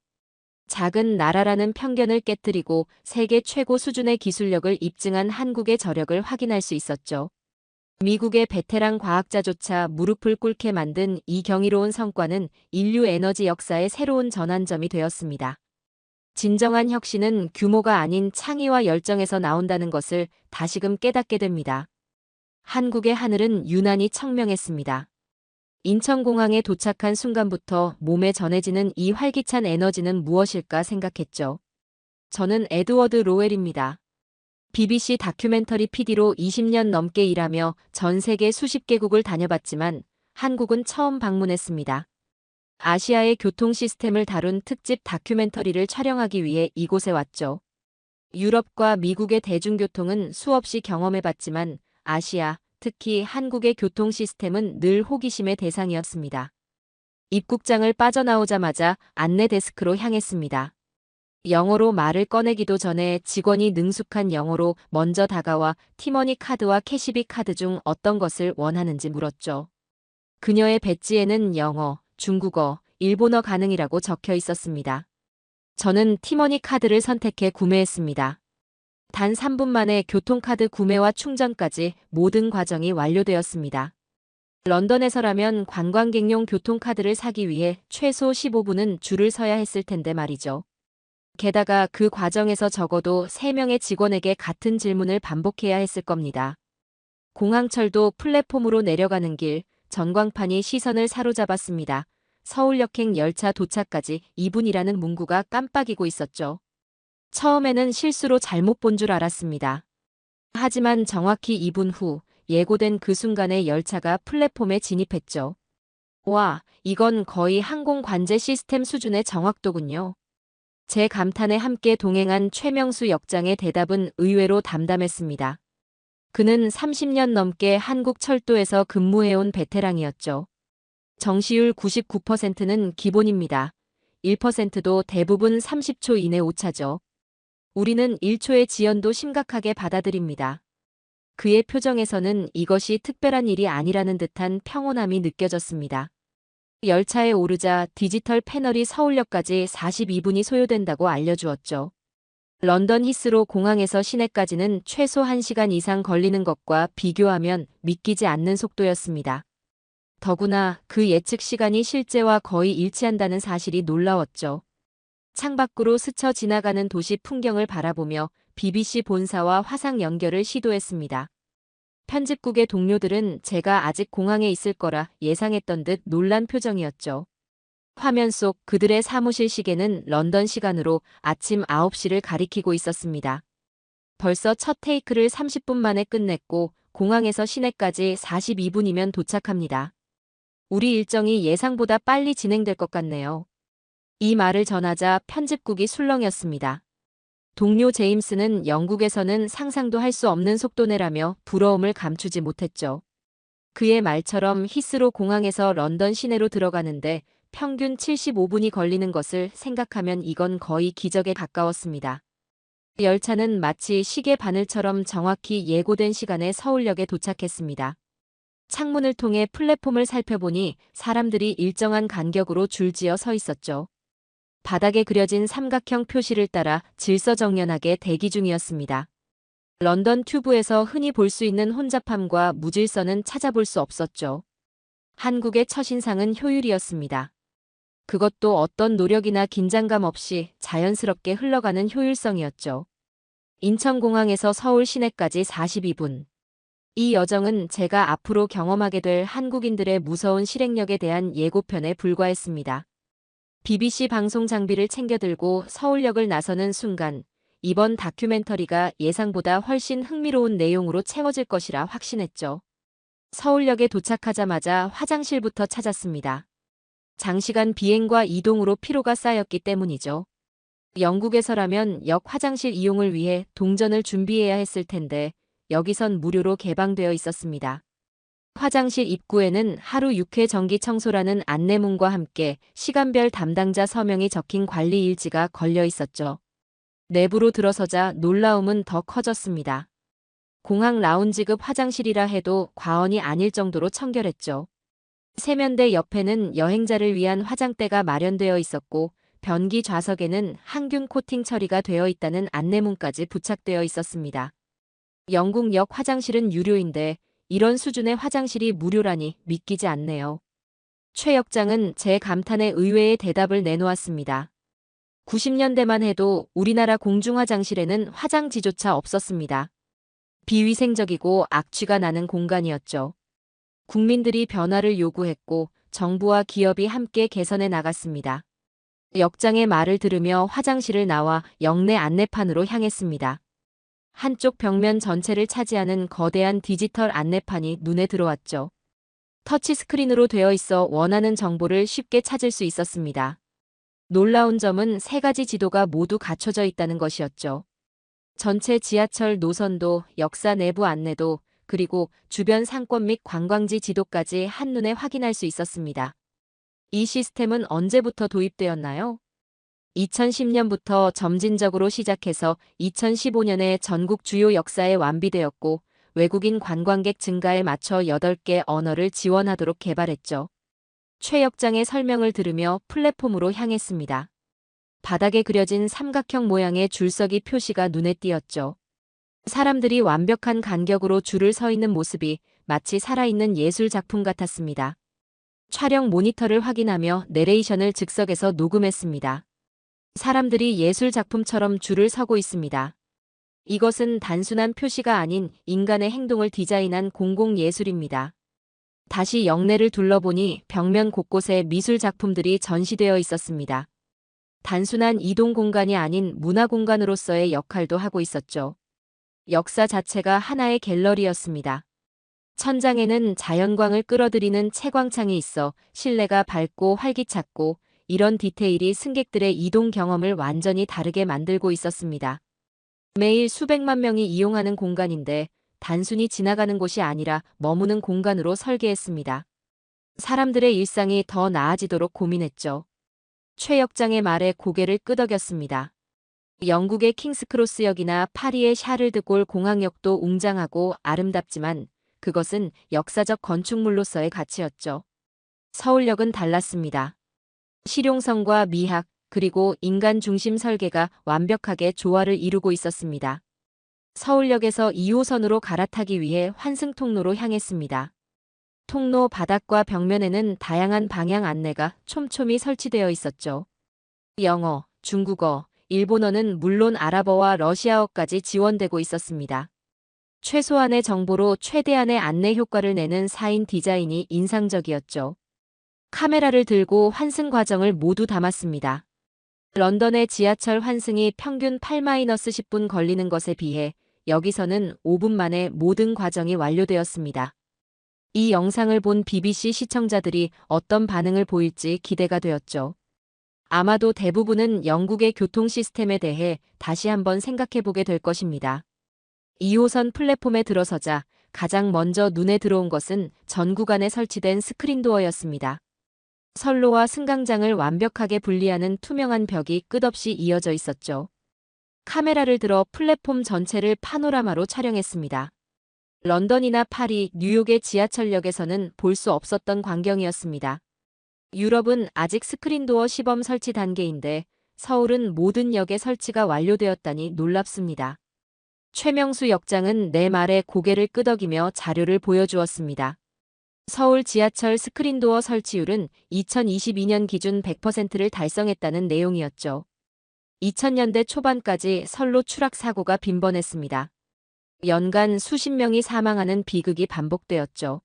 작은 나라라는 편견을 깨뜨리고 세계 최고 수준의 기술력을 입증한 한국의 저력을 확인할 수 있었죠. 미국의 베테랑 과학자조차 무릎을 꿇게 만든 이 경이로운 성과는 인류 에너지 역사의 새로운 전환점이 되었습니다. 진정한 혁신은 규모가 아닌 창의와 열정에서 나온다는 것을 다시금 깨닫게 됩니다. 한국의 하늘은 유난히 청명했습니다. 인천공항에 도착한 순간부터 몸에 전해지는 이 활기찬 에너지는 무엇일까 생각했죠. 저는 에드워드 로웰입니다. BBC 다큐멘터리 PD로 20년 넘게 일하며 전 세계 수십 개국을 다녀봤지만 한국은 처음 방문했습니다. 아시아의 교통 시스템을 다룬 특집 다큐멘터리를 촬영하기 위해 이곳에 왔죠. 유럽과 미국의 대중교통은 수없이 경험해봤지만 아시아, 특히 한국의 교통 시스템은 늘 호기심의 대상이었습니다. 입국장을 빠져나오자마자 안내 데스크로 향했습니다. 영어로 말을 꺼내기도 전에 직원이 능숙한 영어로 먼저 다가와 티머니 카드와 캐시비 카드 중 어떤 것을 원하는지 물었죠. 그녀의 배지에는 영어, 중국어, 일본어 가능이라고 적혀 있었습니다. 저는 티머니 카드를 선택해 구매했습니다. 단 3분 만에 교통카드 구매와 충전까지 모든 과정이 완료되었습니다. 런던에서라면 관광객용 교통카드를 사기 위해 최소 15분은 줄을 서야 했을 텐데 말이죠. 게다가 그 과정에서 적어도 3명의 직원에게 같은 질문을 반복해야 했을 겁니다. 공항철도 플랫폼으로 내려가는 길, 전광판이 시선을 사로잡았습니다. 서울역행 열차 도착까지 2분이라는 문구가 깜빡이고 있었죠. 처음에는 실수로 잘못 본 줄 알았습니다. 하지만 정확히 2분 후 예고된 그 순간에 열차가 플랫폼에 진입했죠. 와, 이건 거의 항공 관제 시스템 수준의 정확도군요. 제 감탄에 함께 동행한 최명수 역장의 대답은 의외로 담담했습니다. 그는 30년 넘게 한국 철도에서 근무해온 베테랑이었죠. 정시율 99%는 기본입니다. 1%도 대부분 30초 이내 오차죠. 우리는 1초의 지연도 심각하게 받아들입니다. 그의 표정에서는 이것이 특별한 일이 아니라는 듯한 평온함이 느껴졌습니다. 열차에 오르자 디지털 패널이 서울역까지 42분이 소요된다고 알려주었죠. 런던 히스로 공항에서 시내까지는 최소 1시간 이상 걸리는 것과 비교하면 믿기지 않는 속도였습니다. 더구나 그 예측 시간이 실제와 거의 일치한다는 사실이 놀라웠죠. 창밖으로 스쳐 지나가는 도시 풍경을 바라보며 BBC 본사와 화상 연결을 시도했습니다. 편집국의 동료들은 제가 아직 공항에 있을 거라 예상했던 듯 놀란 표정이었죠. 화면 속 그들의 사무실 시계는 런던 시간으로 아침 9시를 가리키고 있었습니다. 벌써 첫 테이크를 30분 만에 끝냈고 공항에서 시내까지 42분이면 도착합니다. 우리 일정이 예상보다 빨리 진행될 것 같네요. 이 말을 전하자 편집국이 술렁였습니다. 동료 제임스는 영국에서는 상상도 할 수 없는 속도내라며 부러움을 감추지 못했죠. 그의 말처럼 히스로 공항에서 런던 시내로 들어가는데 평균 75분이 걸리는 것을 생각하면 이건 거의 기적에 가까웠습니다. 열차는 마치 시계 바늘처럼 정확히 예고된 시간에 서울역에 도착했습니다. 창문을 통해 플랫폼을 살펴보니 사람들이 일정한 간격으로 줄지어 서 있었죠. 바닥에 그려진 삼각형 표시를 따라 질서정연하게 대기 중이었습니다. 런던 튜브에서 흔히 볼 수 있는 혼잡함과 무질서는 찾아볼 수 없었죠. 한국의 첫인상은 효율이었습니다. 그것도 어떤 노력이나 긴장감 없이 자연스럽게 흘러가는 효율성이었죠. 인천공항에서 서울 시내까지 42분. 이 여정은 제가 앞으로 경험하게 될 한국인들의 무서운 실행력에 대한 예고편에 불과했습니다. BBC 방송 장비를 챙겨들고 서울역을 나서는 순간 이번 다큐멘터리가 예상보다 훨씬 흥미로운 내용으로 채워질 것이라 확신했죠. 서울역에 도착하자마자 화장실부터 찾았습니다. 장시간 비행과 이동으로 피로가 쌓였기 때문이죠. 영국에서라면 역 화장실 이용을 위해 동전을 준비해야 했을 텐데 여기선 무료로 개방되어 있었습니다. 화장실 입구에는 하루 6회 정기 청소라는 안내문과 함께 시간별 담당자 서명이 적힌 관리 일지가 걸려 있었죠. 내부로 들어서자 놀라움은 더 커졌습니다. 공항 라운지급 화장실이라 해도 과언이 아닐 정도로 청결했죠. 세면대 옆에는 여행자를 위한 화장대가 마련되어 있었고 변기 좌석에는 항균 코팅 처리가 되어 있다는 안내문까지 부착되어 있었습니다. 영국 역 화장실은 유료인데 이런 수준의 화장실이 무료라니 믿기지 않네요. 최 역장은 제 감탄에 의외의 대답을 내놓았습니다. 90년대만 해도 우리나라 공중화장실에는 화장지조차 없었습니다. 비위생적이고 악취가 나는 공간이었죠. 국민들이 변화를 요구했고 정부와 기업이 함께 개선해 나갔습니다. 역장의 말을 들으며 화장실을 나와 역내 안내판으로 향했습니다. 한쪽 벽면 전체를 차지하는 거대한 디지털 안내판이 눈에 들어왔죠. 터치스크린으로 되어 있어 원하는 정보를 쉽게 찾을 수 있었습니다. 놀라운 점은 3가지 지도가 모두 갖춰져 있다는 것이었죠. 전체 지하철 노선도, 역사 내부 안내도, 그리고 주변 상권 및 관광지 지도까지 한눈에 확인할 수 있었습니다. 이 시스템은 언제부터 도입되었나요? 2010년부터 점진적으로 시작해서 2015년에 전국 주요 역사에 완비되었고 외국인 관광객 증가에 맞춰 8개 언어를 지원하도록 개발했죠. 최 역장의 설명을 들으며 플랫폼으로 향했습니다. 바닥에 그려진 삼각형 모양의 줄서기 표시가 눈에 띄었죠. 사람들이 완벽한 간격으로 줄을 서 있는 모습이 마치 살아있는 예술 작품 같았습니다. 촬영 모니터를 확인하며 내레이션을 즉석에서 녹음했습니다. 사람들이 예술 작품처럼 줄을 서고 있습니다. 이것은 단순한 표시가 아닌 인간의 행동을 디자인한 공공예술입니다. 다시 역내를 둘러보니 벽면 곳곳에 미술 작품들이 전시되어 있었습니다. 단순한 이동 공간이 아닌 문화 공간으로서의 역할도 하고 있었죠. 역사 자체가 하나의 갤러리였습니다. 천장에는 자연광을 끌어들이는 채광창이 있어 실내가 밝고 활기찼고 이런 디테일이 승객들의 이동 경험을 완전히 다르게 만들고 있었습니다. 매일 수백만 명이 이용하는 공간인데 단순히 지나가는 곳이 아니라 머무는 공간으로 설계했습니다. 사람들의 일상이 더 나아지도록 고민했죠. 최 역장의 말에 고개를 끄덕였습니다. 영국의 킹스크로스역이나 파리의 샤를드골 공항역도 웅장하고 아름답지만 그것은 역사적 건축물로서의 가치였죠. 서울역은 달랐습니다. 실용성과 미학, 그리고 인간 중심 설계가 완벽하게 조화를 이루고 있었습니다. 서울역에서 2호선으로 갈아타기 위해 환승통로로 향했습니다. 통로 바닥과 벽면에는 다양한 방향 안내가 촘촘히 설치되어 있었죠. 영어, 중국어, 일본어는 물론 아랍어와 러시아어까지 지원되고 있었습니다. 최소한의 정보로 최대한의 안내 효과를 내는 4인 디자인이 인상적이었죠. 카메라를 들고 환승 과정을 모두 담았습니다. 런던의 지하철 환승이 평균 8-10분 걸리는 것에 비해 여기서는 5분 만에 모든 과정이 완료되었습니다. 이 영상을 본 BBC 시청자들이 어떤 반응을 보일지 기대가 되었죠. 아마도 대부분은 영국의 교통 시스템에 대해 다시 한번 생각해보게 될 것입니다. 2호선 플랫폼에 들어서자 가장 먼저 눈에 들어온 것은 전 구간에 설치된 스크린도어였습니다. 선로와 승강장을 완벽하게 분리하는 투명한 벽이 끝없이 이어져 있었죠. 카메라를 들어 플랫폼 전체를 파노라마로 촬영했습니다. 런던이나 파리, 뉴욕의 지하철역에서는 볼 수 없었던 광경이었습니다. 유럽은 아직 스크린도어 시범 설치 단계인데 서울은 모든 역에 설치가 완료되었다니 놀랍습니다. 최명수 역장은 내 말에 고개를 끄덕이며 자료를 보여주었습니다. 서울 지하철 스크린도어 설치율은 2022년 기준 100%를 달성했다는 내용이었죠. 2000년대 초반까지 선로 추락 사고가 빈번했습니다. 연간 수십 명이 사망하는 비극이 반복되었죠.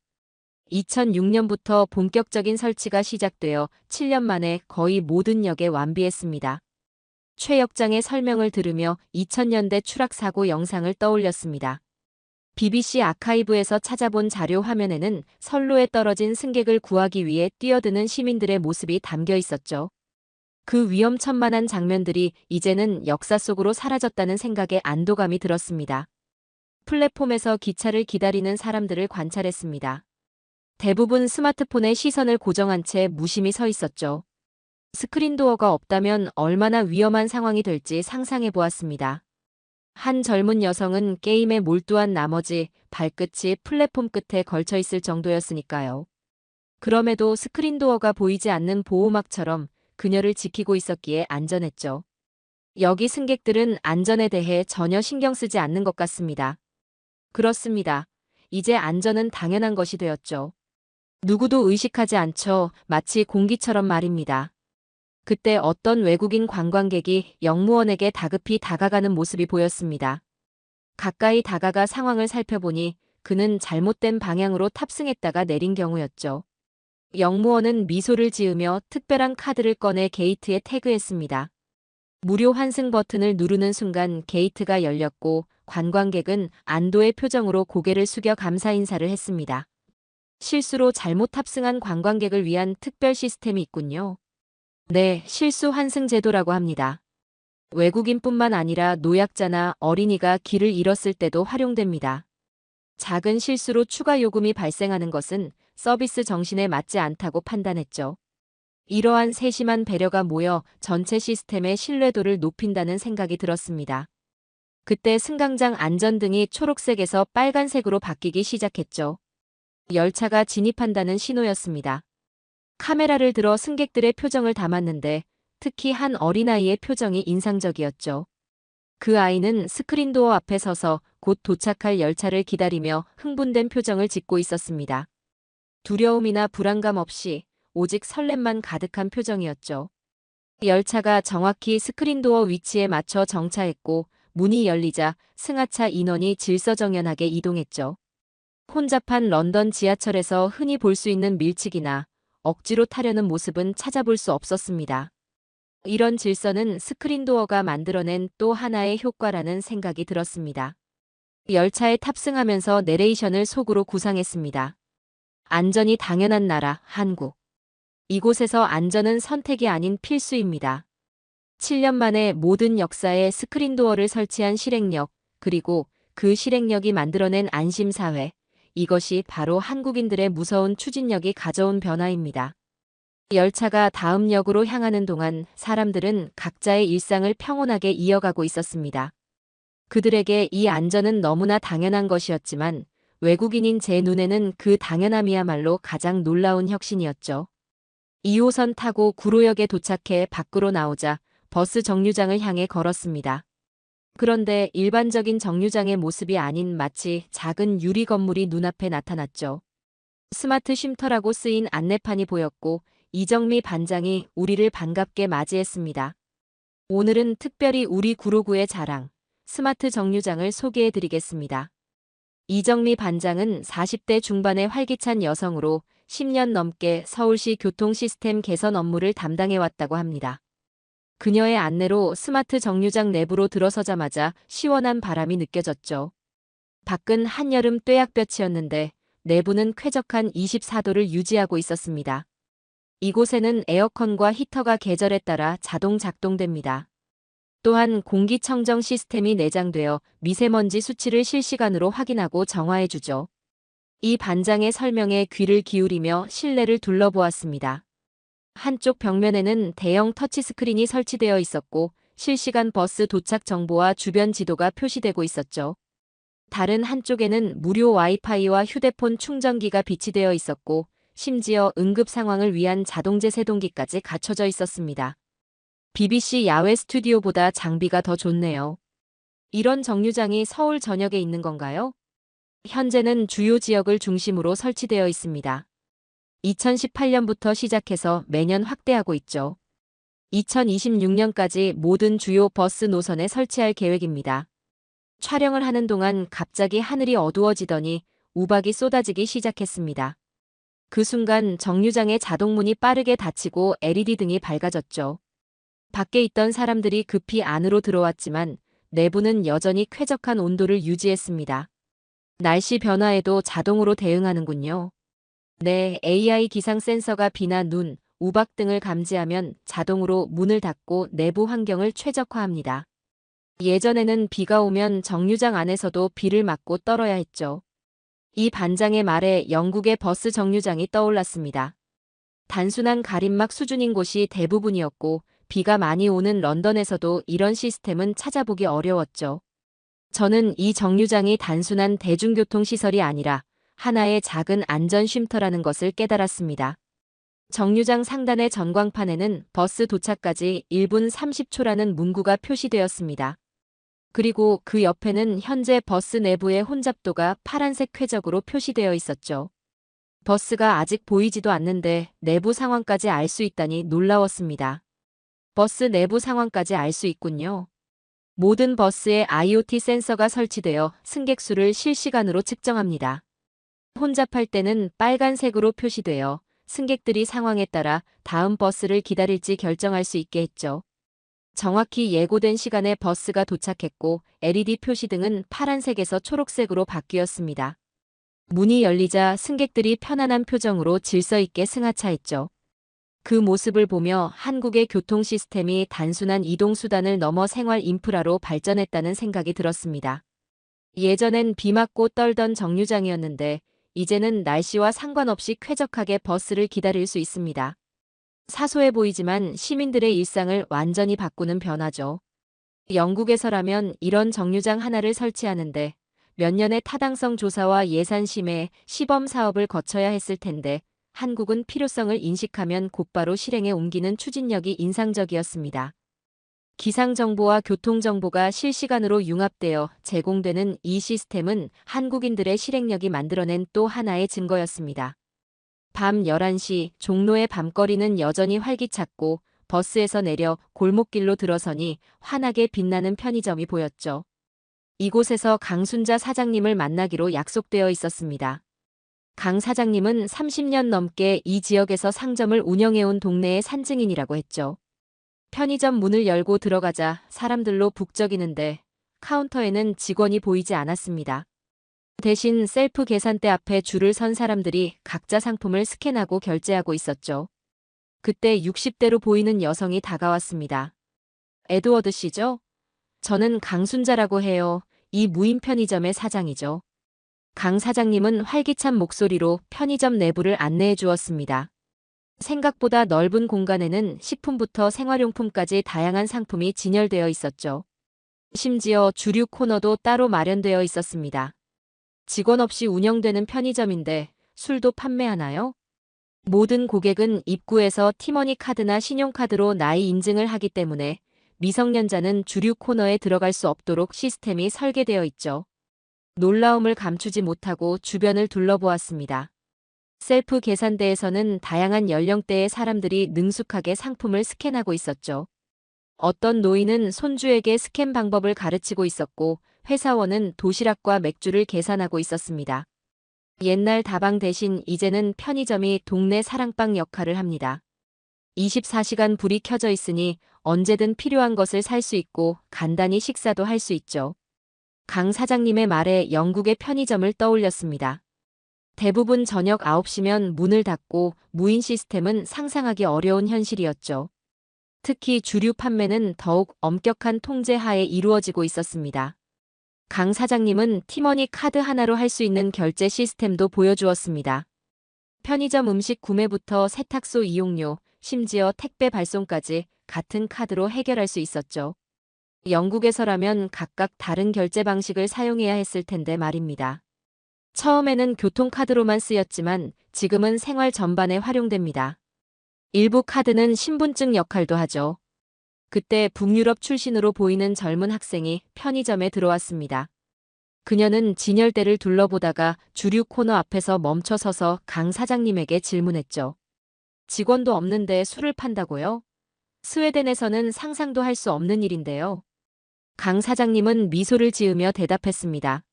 2006년부터 본격적인 설치가 시작되어 7년 만에 거의 모든 역에 완비했습니다. 최 역장의 설명을 들으며 2000년대 추락 사고 영상을 떠올렸습니다. BBC 아카이브에서 찾아본 자료 화면에는 선로에 떨어진 승객을 구하기 위해 뛰어드는 시민들의 모습이 담겨 있었죠. 그 위험천만한 장면들이 이제는 역사 속으로 사라졌다는 생각에 안도감이 들었습니다. 플랫폼에서 기차를 기다리는 사람들을 관찰했습니다. 대부분 스마트폰에 시선을 고정한 채 무심히 서 있었죠. 스크린도어가 없다면 얼마나 위험한 상황이 될지 상상해 보았습니다. 한 젊은 여성은 게임에 몰두한 나머지 발끝이 플랫폼 끝에 걸쳐 있을 정도였으니까요. 그럼에도 스크린도어가 보이지 않는 보호막처럼 그녀를 지키고 있었기에 안전했죠. 여기 승객들은 안전에 대해 전혀 신경 쓰지 않는 것 같습니다. 그렇습니다. 이제 안전은 당연한 것이 되었죠. 누구도 의식하지 않죠. 마치 공기처럼 말입니다. 그때 어떤 외국인 관광객이 역무원에게 다급히 다가가는 모습이 보였습니다. 가까이 다가가 상황을 살펴보니 그는 잘못된 방향으로 탑승했다가 내린 경우였죠. 역무원은 미소를 지으며 특별한 카드를 꺼내 게이트에 태그했습니다. 무료 환승 버튼을 누르는 순간 게이트가 열렸고 관광객은 안도의 표정으로 고개를 숙여 감사 인사를 했습니다. 실수로 잘못 탑승한 관광객을 위한 특별 시스템이 있군요. 네, 실수 환승 제도라고 합니다. 외국인뿐만 아니라 노약자나 어린이가 길을 잃었을 때도 활용됩니다. 작은 실수로 추가 요금이 발생하는 것은 서비스 정신에 맞지 않다고 판단했죠. 이러한 세심한 배려가 모여 전체 시스템의 신뢰도를 높인다는 생각이 들었습니다. 그때 승강장 안전등이 초록색에서 빨간색으로 바뀌기 시작했죠. 열차가 진입한다는 신호였습니다. 카메라를 들어 승객들의 표정을 담았는데 특히 한 어린아이의 표정이 인상적이었죠. 그 아이는 스크린도어 앞에 서서 곧 도착할 열차를 기다리며 흥분된 표정을 짓고 있었습니다. 두려움이나 불안감 없이 오직 설렘만 가득한 표정이었죠. 열차가 정확히 스크린도어 위치에 맞춰 정차했고 문이 열리자 승하차 인원이 질서정연하게 이동했죠. 혼잡한 런던 지하철에서 흔히 볼 수 있는 밀치기나 억지로 타려는 모습은 찾아볼 수 없었습니다. 이런 질서는 스크린도어가 만들어낸 또 하나의 효과라는 생각이 들었습니다. 열차에 탑승하면서 내레이션을 속으로 구상했습니다. 안전이 당연한 나라, 한국. 이곳에서 안전은 선택이 아닌 필수입니다. 7년 만에 모든 역사에 스크린도어를 설치한 실행력, 그리고 그 실행력이 만들어낸 안심사회. 이것이 바로 한국인들의 무서운 추진력이 가져온 변화입니다. 열차가 다음 역으로 향하는 동안 사람들은 각자의 일상을 평온하게 이어가고 있었습니다. 그들에게 이 안전은 너무나 당연한 것이었지만 외국인인 제 눈에는 그 당연함이야말로 가장 놀라운 혁신이었죠. 2호선 타고 구로역에 도착해 밖으로 나오자 버스 정류장을 향해 걸었습니다. 그런데 일반적인 정류장의 모습이 아닌 마치 작은 유리 건물이 눈앞에 나타났죠. 스마트 쉼터라고 쓰인 안내판이 보였고 이정미 반장이 우리를 반갑게 맞이했습니다. 오늘은 특별히 우리 구로구의 자랑, 스마트 정류장을 소개해드리겠습니다. 이정미 반장은 40대 중반의 활기찬 여성으로 10년 넘게 서울시 교통 시스템 개선 업무를 담당해왔다고 합니다. 그녀의 안내로 스마트 정류장 내부로 들어서자마자 시원한 바람이 느껴졌죠. 밖은 한여름 뙤약볕이었는데 내부는 쾌적한 24도를 유지하고 있었습니다. 이곳에는 에어컨과 히터가 계절에 따라 자동 작동됩니다. 또한 공기청정 시스템이 내장되어 미세먼지 수치를 실시간으로 확인하고 정화해주죠. 이 반장의 설명에 귀를 기울이며 실내를 둘러보았습니다. 한쪽 벽면에는 대형 터치스크린이 설치되어 있었고 실시간 버스 도착 정보와 주변 지도가 표시되고 있었죠. 다른 한쪽에는 무료 와이파이와 휴대폰 충전기가 비치되어 있었고 심지어 응급 상황을 위한 자동제 세동기까지 갖춰져 있었습니다. BBC 야외 스튜디오보다 장비가 더 좋네요. 이런 정류장이 서울 전역에 있는 건가요? 현재는 주요 지역을 중심으로 설치되어 있습니다. 2018년부터 시작해서 매년 확대하고 있죠. 2026년까지 모든 주요 버스 노선에 설치할 계획입니다. 촬영을 하는 동안 갑자기 하늘이 어두워지더니 우박이 쏟아지기 시작했습니다. 그 순간 정류장의 자동문이 빠르게 닫히고 LED 등이 밝아졌죠. 밖에 있던 사람들이 급히 안으로 들어왔지만 내부는 여전히 쾌적한 온도를 유지했습니다. 날씨 변화에도 자동으로 대응하는군요. 네, AI 기상 센서가 비나 눈, 우박 등을 감지하면 자동으로 문을 닫고 내부 환경을 최적화합니다. 예전에는 비가 오면 정류장 안에서도 비를 맞고 떨어야 했죠. 이 반장의 말에 영국의 버스 정류장이 떠올랐습니다. 단순한 가림막 수준인 곳이 대부분이었고 비가 많이 오는 런던에서도 이런 시스템은 찾아보기 어려웠죠. 저는 이 정류장이 단순한 대중교통시설이 아니라 하나의 작은 안전 쉼터라는 것을 깨달았습니다. 정류장 상단의 전광판에는 버스 도착까지 1분 30초라는 문구가 표시되었습니다. 그리고 그 옆에는 현재 버스 내부의 혼잡도가 파란색 쾌적으로 표시되어 있었죠. 버스가 아직 보이지도 않는데 내부 상황까지 알 수 있다니 놀라웠습니다. 버스 내부 상황까지 알 수 있군요. 모든 버스에 IoT 센서가 설치되어 승객 수를 실시간으로 측정합니다. 혼잡할 때는 빨간색으로 표시되어 승객들이 상황에 따라 다음 버스를 기다릴지 결정할 수 있게 했죠. 정확히 예고된 시간에 버스가 도착했고 LED 표시등은 파란색에서 초록색으로 바뀌었습니다. 문이 열리자 승객들이 편안한 표정으로 질서 있게 승하차했죠. 그 모습을 보며 한국의 교통 시스템이 단순한 이동수단을 넘어 생활 인프라로 발전했다는 생각이 들었습니다. 예전엔 비 맞고 떨던 정류장이었는데 이제는 날씨와 상관없이 쾌적하게 버스를 기다릴 수 있습니다. 사소해 보이지만 시민들의 일상을 완전히 바꾸는 변화죠. 영국에서라면 이런 정류장 하나를 설치하는데 몇 년의 타당성 조사와 예산 심의, 시범 사업을 거쳐야 했을 텐데 한국은 필요성을 인식하면 곧바로 실행에 옮기는 추진력이 인상적이었습니다. 기상정보와 교통정보가 실시간으로 융합되어 제공되는 이 시스템은 한국인들의 실행력이 만들어낸 또 하나의 증거였습니다. 밤 11시 종로의 밤거리는 여전히 활기찼고 버스에서 내려 골목길로 들어서니 환하게 빛나는 편의점이 보였죠. 이곳에서 강순자 사장님을 만나기로 약속되어 있었습니다. 강 사장님은 30년 넘게 이 지역에서 상점을 운영해온 동네의 산증인이라고 했죠. 편의점 문을 열고 들어가자 사람들로 북적이는데 카운터에는 직원이 보이지 않았습니다. 대신 셀프 계산대 앞에 줄을 선 사람들이 각자 상품을 스캔하고 결제하고 있었죠. 그때 60대로 보이는 여성이 다가왔습니다. 에드워드 씨죠? 저는 강순자라고 해요. 이 무인 편의점의 사장이죠. 강 사장님은 활기찬 목소리로 편의점 내부를 안내해 주었습니다. 생각보다 넓은 공간에는 식품부터 생활용품까지 다양한 상품이 진열되어 있었죠. 심지어 주류 코너도 따로 마련되어 있었습니다. 직원 없이 운영되는 편의점인데 술도 판매하나요? 모든 고객은 입구에서 티머니 카드나 신용카드로 나이 인증을 하기 때문에 미성년자는 주류 코너에 들어갈 수 없도록 시스템이 설계되어 있죠. 놀라움을 감추지 못하고 주변을 둘러보았습니다. 셀프 계산대에서는 다양한 연령대의 사람들이 능숙하게 상품을 스캔하고 있었죠. 어떤 노인은 손주에게 스캔 방법을 가르치고 있었고 회사원은 도시락과 맥주를 계산하고 있었습니다. 옛날 다방 대신 이제는 편의점이 동네 사랑방 역할을 합니다. 24시간 불이 켜져 있으니 언제든 필요한 것을 살 수 있고 간단히 식사도 할 수 있죠. 강 사장님의 말에 영국의 편의점을 떠올렸습니다. 대부분 저녁 9시면 문을 닫고 무인 시스템은 상상하기 어려운 현실이었죠. 특히 주류 판매는 더욱 엄격한 통제 하에 이루어지고 있었습니다. 강 사장님은 티머니 카드 하나로 할 수 있는 결제 시스템도 보여주었습니다. 편의점 음식 구매부터 세탁소 이용료, 심지어 택배 발송까지 같은 카드로 해결할 수 있었죠. 영국에서라면 각각 다른 결제 방식을 사용해야 했을 텐데 말입니다. 처음에는 교통카드로만 쓰였지만 지금은 생활 전반에 활용됩니다. 일부 카드는 신분증 역할도 하죠. 그때 북유럽 출신으로 보이는 젊은 학생이 편의점에 들어왔습니다. 그녀는 진열대를 둘러보다가 주류 코너 앞에서 멈춰 서서 강 사장님에게 질문했죠. 직원도 없는데 술을 판다고요? 스웨덴에서는 상상도 할 수 없는 일인데요. 강 사장님은 미소를 지으며 대답했습니다.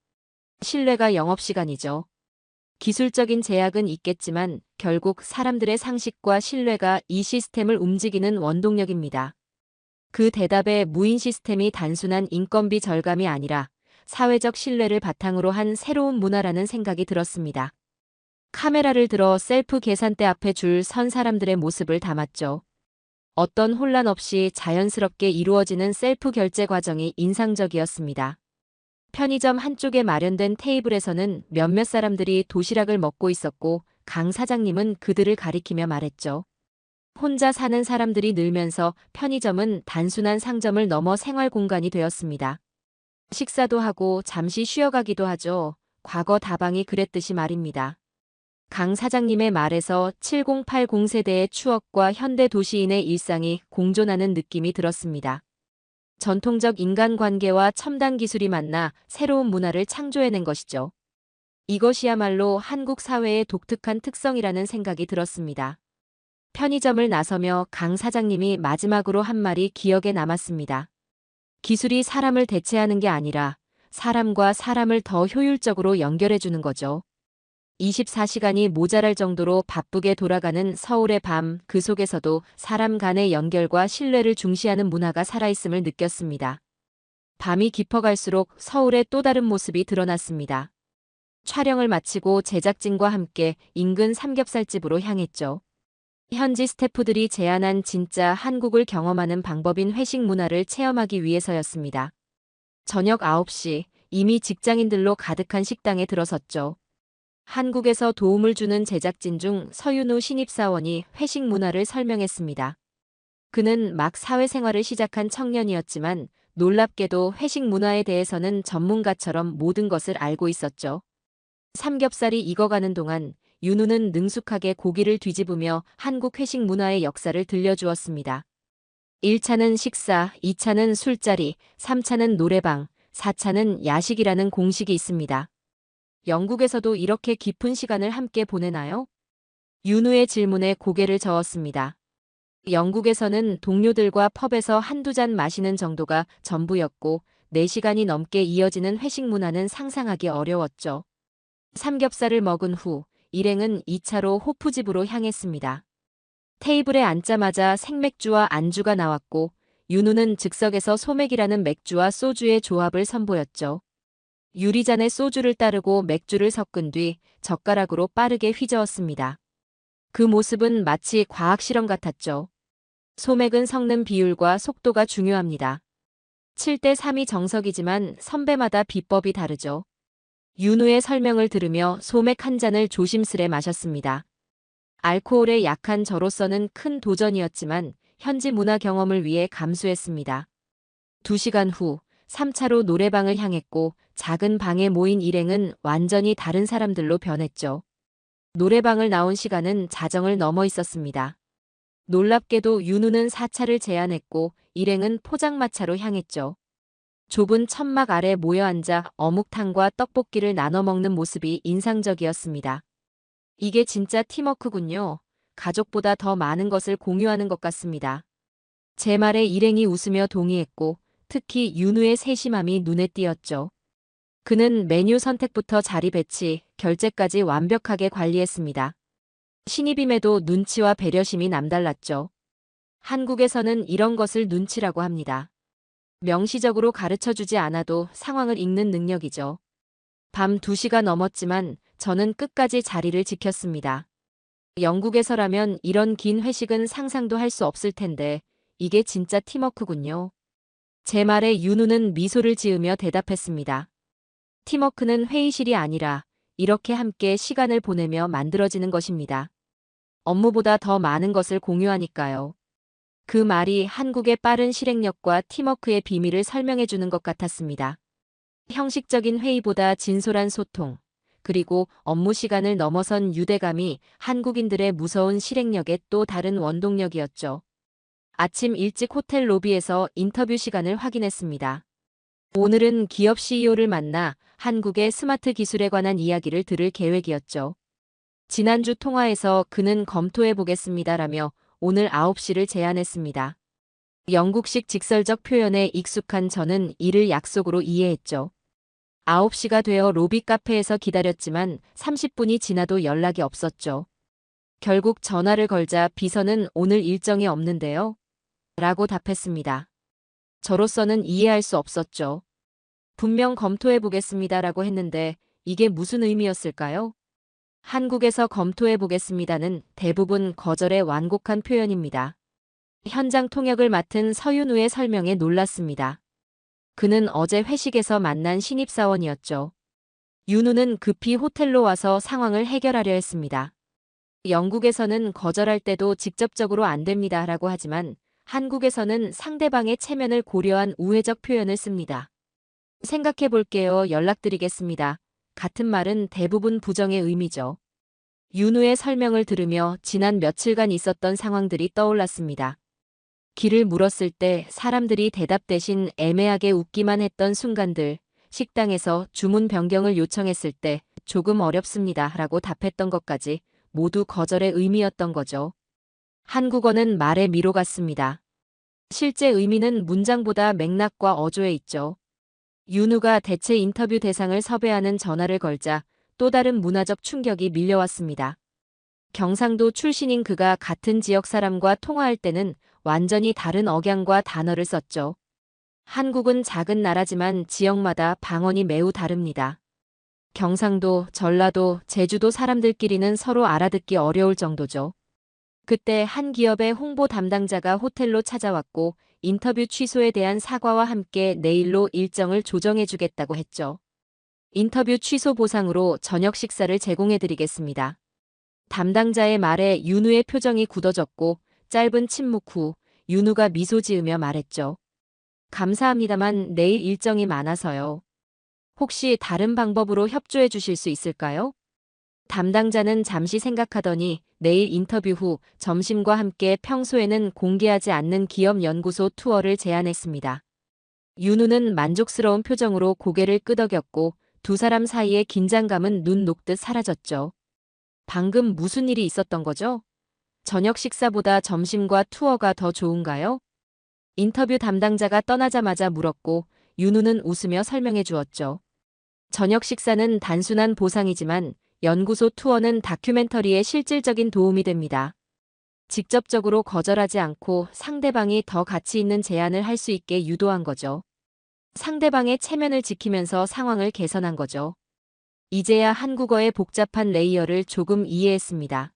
실내가 영업시간이죠. 기술적인 제약은 있겠지만 결국 사람들의 상식과 신뢰가 이 시스템을 움직이는 원동력입니다. 그 대답에 무인 시스템이 단순한 인건비 절감이 아니라 사회적 신뢰를 바탕으로 한 새로운 문화라는 생각이 들었습니다. 카메라를 들어 셀프 계산대 앞에 줄 선 사람들의 모습을 담았죠. 어떤 혼란 없이 자연스럽게 이루어지는 셀프 결제 과정이 인상적이었습니다. 편의점 한쪽에 마련된 테이블에서는 몇몇 사람들이 도시락을 먹고 있었고 강 사장님은 그들을 가리키며 말했죠. 혼자 사는 사람들이 늘면서 편의점은 단순한 상점을 넘어 생활 공간이 되었습니다. 식사도 하고 잠시 쉬어가기도 하죠. 과거 다방이 그랬듯이 말입니다. 강 사장님의 말에서 7080 세대의 추억과 현대 도시인의 일상이 공존하는 느낌이 들었습니다. 전통적 인간관계와 첨단 기술이 만나 새로운 문화를 창조해낸 것이죠. 이것이야말로 한국 사회의 독특한 특성이라는 생각이 들었습니다. 편의점을 나서며 강 사장님이 마지막으로 한 말이 기억에 남았습니다. 기술이 사람을 대체하는 게 아니라 사람과 사람을 더 효율적으로 연결해주는 거죠. 24시간이 모자랄 정도로 바쁘게 돌아가는 서울의 밤, 그 속에서도 사람 간의 연결과 신뢰를 중시하는 문화가 살아있음을 느꼈습니다. 밤이 깊어갈수록 서울의 또 다른 모습이 드러났습니다. 촬영을 마치고 제작진과 함께 인근 삼겹살집으로 향했죠. 현지 스태프들이 제안한 진짜 한국을 경험하는 방법인 회식 문화를 체험하기 위해서였습니다. 저녁 9시, 이미 직장인들로 가득한 식당에 들어섰죠. 한국에서 도움을 주는 제작진 중 서윤우 신입사원이 회식 문화를 설명했습니다. 그는 막 사회생활을 시작한 청년이었지만 놀랍게도 회식 문화에 대해서는 전문가처럼 모든 것을 알고 있었죠. 삼겹살이 익어가는 동안 윤우는 능숙하게 고기를 뒤집으며 한국 회식 문화의 역사를 들려주었습니다. 1차는 식사, 2차는 술자리, 3차는 노래방, 4차는 야식이라는 공식이 있습니다. 영국에서도 이렇게 깊은 시간을 함께 보내나요? 윤우의 질문에 고개를 저었습니다. 영국에서는 동료들과 펍에서 한두 잔 마시는 정도가 전부였고 4시간이 넘게 이어지는 회식 문화는 상상하기 어려웠죠. 삼겹살을 먹은 후 일행은 2차로 호프집으로 향했습니다. 테이블에 앉자마자 생맥주와 안주가 나왔고 윤우는 즉석에서 소맥이라는 맥주와 소주의 조합을 선보였죠. 유리잔에 소주를 따르고 맥주를 섞은 뒤 젓가락으로 빠르게 휘저었습니다. 그 모습은 마치 과학 실험 같았죠. 소맥은 섞는 비율과 속도가 중요합니다. 7대 3이 정석이지만 선배마다 비법이 다르죠. 윤우의 설명을 들으며 소맥 한 잔을 조심스레 마셨습니다. 알코올에 약한 저로서는 큰 도전이었지만 현지 문화 경험을 위해 감수했습니다. 2시간 후 3차로 노래방을 향했고 작은 방에 모인 일행은 완전히 다른 사람들로 변했죠. 노래방을 나온 시간은 자정을 넘어 있었습니다. 놀랍게도 윤우는 4차를 제안했고 일행은 포장마차로 향했죠. 좁은 천막 아래 모여 앉아 어묵탕과 떡볶이를 나눠 먹는 모습이 인상적이었습니다. 이게 진짜 팀워크군요. 가족보다 더 많은 것을 공유하는 것 같습니다. 제 말에 일행이 웃으며 동의했고 특히 윤우의 세심함이 눈에 띄었죠. 그는 메뉴 선택부터 자리 배치, 결제까지 완벽하게 관리했습니다. 신입임에도 눈치와 배려심이 남달랐죠. 한국에서는 이런 것을 눈치라고 합니다. 명시적으로 가르쳐주지 않아도 상황을 읽는 능력이죠. 밤 2시가 넘었지만 저는 끝까지 자리를 지켰습니다. 영국에서라면 이런 긴 회식은 상상도 할 수 없을 텐데 이게 진짜 팀워크군요. 제 말에 윤우는 미소를 지으며 대답했습니다. 팀워크는 회의실이 아니라 이렇게 함께 시간을 보내며 만들어지는 것입니다. 업무보다 더 많은 것을 공유하니까요. 그 말이 한국의 빠른 실행력과 팀워크의 비밀을 설명해 주는 것 같았습니다. 형식적인 회의보다 진솔한 소통, 그리고 업무 시간을 넘어선 유대감이 한국인들의 무서운 실행력의 또 다른 원동력이었죠. 아침 일찍 호텔 로비에서 인터뷰 시간을 확인했습니다. 오늘은 기업 CEO를 만나 한국의 스마트 기술에 관한 이야기를 들을 계획이었죠. 지난주 통화에서 그는 검토해 보겠습니다라며 오늘 9시를 제안했습니다. 영국식 직설적 표현에 익숙한 저는 이를 약속으로 이해했죠. 9시가 되어 로비 카페에서 기다렸지만 30분이 지나도 연락이 없었죠. 결국 전화를 걸자 비서는 오늘 일정이 없는데요. 라고 답했습니다. 저로서는 이해할 수 없었죠. 분명 검토해 보겠습니다라고 했는데 이게 무슨 의미였을까요? 한국에서 검토해 보겠습니다는 대부분 거절의 완곡한 표현입니다. 현장 통역을 맡은 서윤우의 설명에 놀랐습니다. 그는 어제 회식에서 만난 신입사원이었죠. 윤우는 급히 호텔로 와서 상황을 해결하려 했습니다. 영국에서는 거절할 때도 직접적으로 안 됩니다라고 하지만 한국에서는 상대방의 체면을 고려한 우회적 표현을 씁니다. 생각해 볼게요. 연락드리겠습니다. 같은 말은 대부분 부정의 의미죠. 윤우의 설명을 들으며 지난 며칠간 있었던 상황들이 떠올랐습니다. 길을 물었을 때 사람들이 대답 대신 애매하게 웃기만 했던 순간들, 식당에서 주문 변경을 요청했을 때 조금 어렵습니다 라고 답했던 것까지 모두 거절의 의미였던 거죠. 한국어는 말의 미로 같습니다. 실제 의미는 문장보다 맥락과 어조에 있죠. 윤우가 대체 인터뷰 대상을 섭외하는 전화를 걸자 또 다른 문화적 충격이 밀려왔습니다. 경상도 출신인 그가 같은 지역 사람과 통화할 때는 완전히 다른 억양과 단어를 썼죠. 한국은 작은 나라지만 지역마다 방언이 매우 다릅니다. 경상도, 전라도, 제주도 사람들끼리는 서로 알아듣기 어려울 정도죠. 그때 한 기업의 홍보 담당자가 호텔로 찾아왔고 인터뷰 취소에 대한 사과와 함께 내일로 일정을 조정해주겠다고 했죠. 인터뷰 취소 보상으로 저녁 식사를 제공해드리겠습니다. 담당자의 말에 윤우의 표정이 굳어졌고 짧은 침묵 후 윤우가 미소 지으며 말했죠. 감사합니다만 내일 일정이 많아서요. 혹시 다른 방법으로 협조해 주실 수 있을까요? 담당자는 잠시 생각하더니 내일 인터뷰 후 점심과 함께 평소에는 공개하지 않는 기업 연구소 투어를 제안했습니다. 윤우는 만족스러운 표정으로 고개를 끄덕였고 두 사람 사이의 긴장감은 눈 녹듯 사라졌죠. 방금 무슨 일이 있었던 거죠? 저녁 식사보다 점심과 투어가 더 좋은가요? 인터뷰 담당자가 떠나자마자 물었고 윤우는 웃으며 설명해 주었죠. 저녁 식사는 단순한 보상이지만 연구소 투어는 다큐멘터리에 실질적인 도움이 됩니다. 직접적으로 거절하지 않고 상대방이 더 가치 있는 제안을 할 수 있게 유도한 거죠. 상대방의 체면을 지키면서 상황을 개선한 거죠. 이제야 한국어의 복잡한 레이어를 조금 이해했습니다.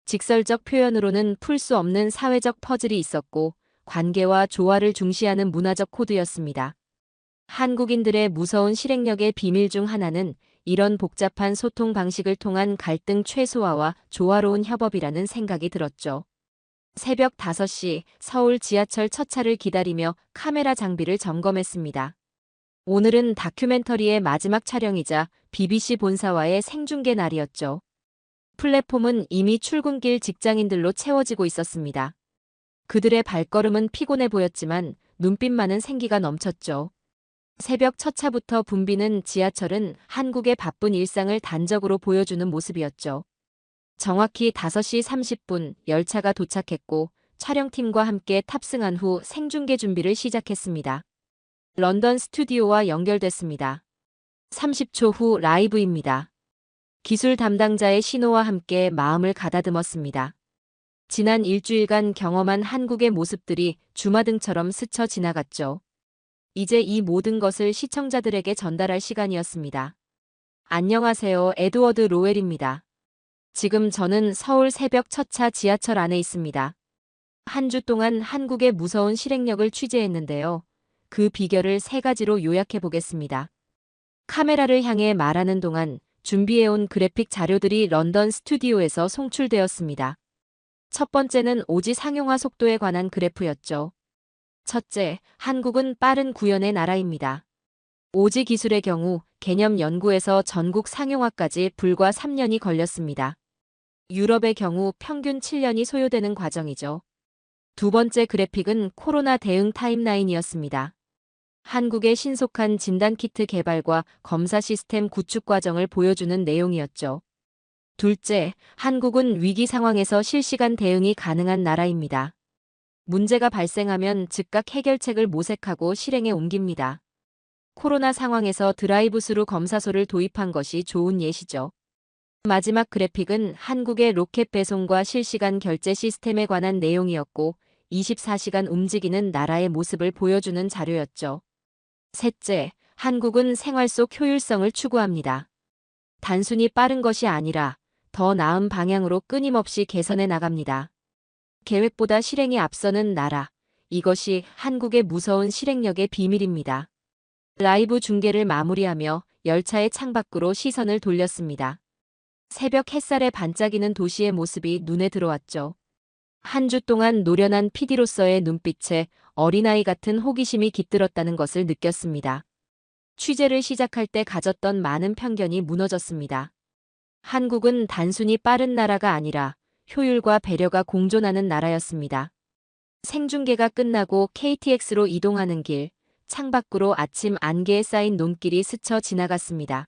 직설적 표현으로는 풀 수 없는 사회적 퍼즐이 있었고 관계와 조화를 중시하는 문화적 코드였습니다. 한국인들의 무서운 실행력의 비밀 중 하나는 이런 복잡한 소통 방식을 통한 갈등 최소화와 조화로운 협업이라는 생각이 들었죠. 새벽 5시 서울 지하철 첫 차를 기다리며 카메라 장비를 점검했습니다. 오늘은 다큐멘터리의 마지막 촬영이자 BBC 본사와의 생중계 날이었죠. 플랫폼은 이미 출근길 직장인들로 채워지고 있었습니다. 그들의 발걸음은 피곤해 보였지만 눈빛만은 생기가 넘쳤죠. 새벽 첫 차부터 붐비는 지하철은 한국의 바쁜 일상을 단적으로 보여주는 모습이었죠. 정확히 5시 30분 열차가 도착했고 촬영팀과 함께 탑승한 후 생중계 준비를 시작했습니다. 런던 스튜디오와 연결됐습니다. 30초 후 라이브입니다. 기술 담당자의 신호와 함께 마음을 가다듬었습니다. 지난 일주일간 경험한 한국의 모습들이 주마등처럼 스쳐 지나갔죠. 이제 이 모든 것을 시청자들에게 전달할 시간이었습니다. 안녕하세요. 에드워드 로웰입니다. 지금 저는 서울 새벽 첫 차 지하철 안에 있습니다. 한 주 동안 한국의 무서운 실행력을 취재했는데요. 그 비결을 3가지로 요약해 보겠습니다. 카메라를 향해 말하는 동안 준비해온 그래픽 자료들이 런던 스튜디오에서 송출되었습니다. 첫 번째는 오지 상용화 속도에 관한 그래프였죠. 첫째, 한국은 빠른 구현의 나라입니다. 오지 기술의 경우 개념 연구에서 전국 상용화까지 불과 3년이 걸렸습니다. 유럽의 경우 평균 7년이 소요되는 과정이죠. 두 번째 그래픽은 코로나 대응 타임라인이었습니다. 한국의 신속한 진단키트 개발과 검사 시스템 구축 과정을 보여주는 내용이었죠. 둘째, 한국은 위기 상황에서 실시간 대응이 가능한 나라입니다. 문제가 발생하면 즉각 해결책을 모색하고 실행에 옮깁니다. 코로나 상황에서 드라이브스루 검사소를 도입한 것이 좋은 예시죠. 마지막 그래픽은 한국의 로켓 배송과 실시간 결제 시스템에 관한 내용이었고 24시간 움직이는 나라의 모습을 보여주는 자료였죠. 셋째, 한국은 생활 속 효율성을 추구합니다. 단순히 빠른 것이 아니라 더 나은 방향으로 끊임없이 개선해 나갑니다. 계획보다 실행이 앞서는 나라. 이것이 한국의 무서운 실행력의 비밀입니다. 라이브 중계를 마무리하며 열차의 창밖으로 시선을 돌렸습니다. 새벽 햇살에 반짝이는 도시의 모습이 눈에 들어왔죠. 한 주 동안 노련한 PD로서의 눈빛에 어린아이 같은 호기심이 깃들었다는 것을 느꼈습니다. 취재를 시작할 때 가졌던 많은 편견이 무너졌습니다. 한국은 단순히 빠른 나라가 아니라 효율과 배려가 공존하는 나라였습니다. 생중계가 끝나고 KTX로 이동하는 길, 창밖으로 아침 안개에 쌓인 논길이 스쳐 지나갔습니다.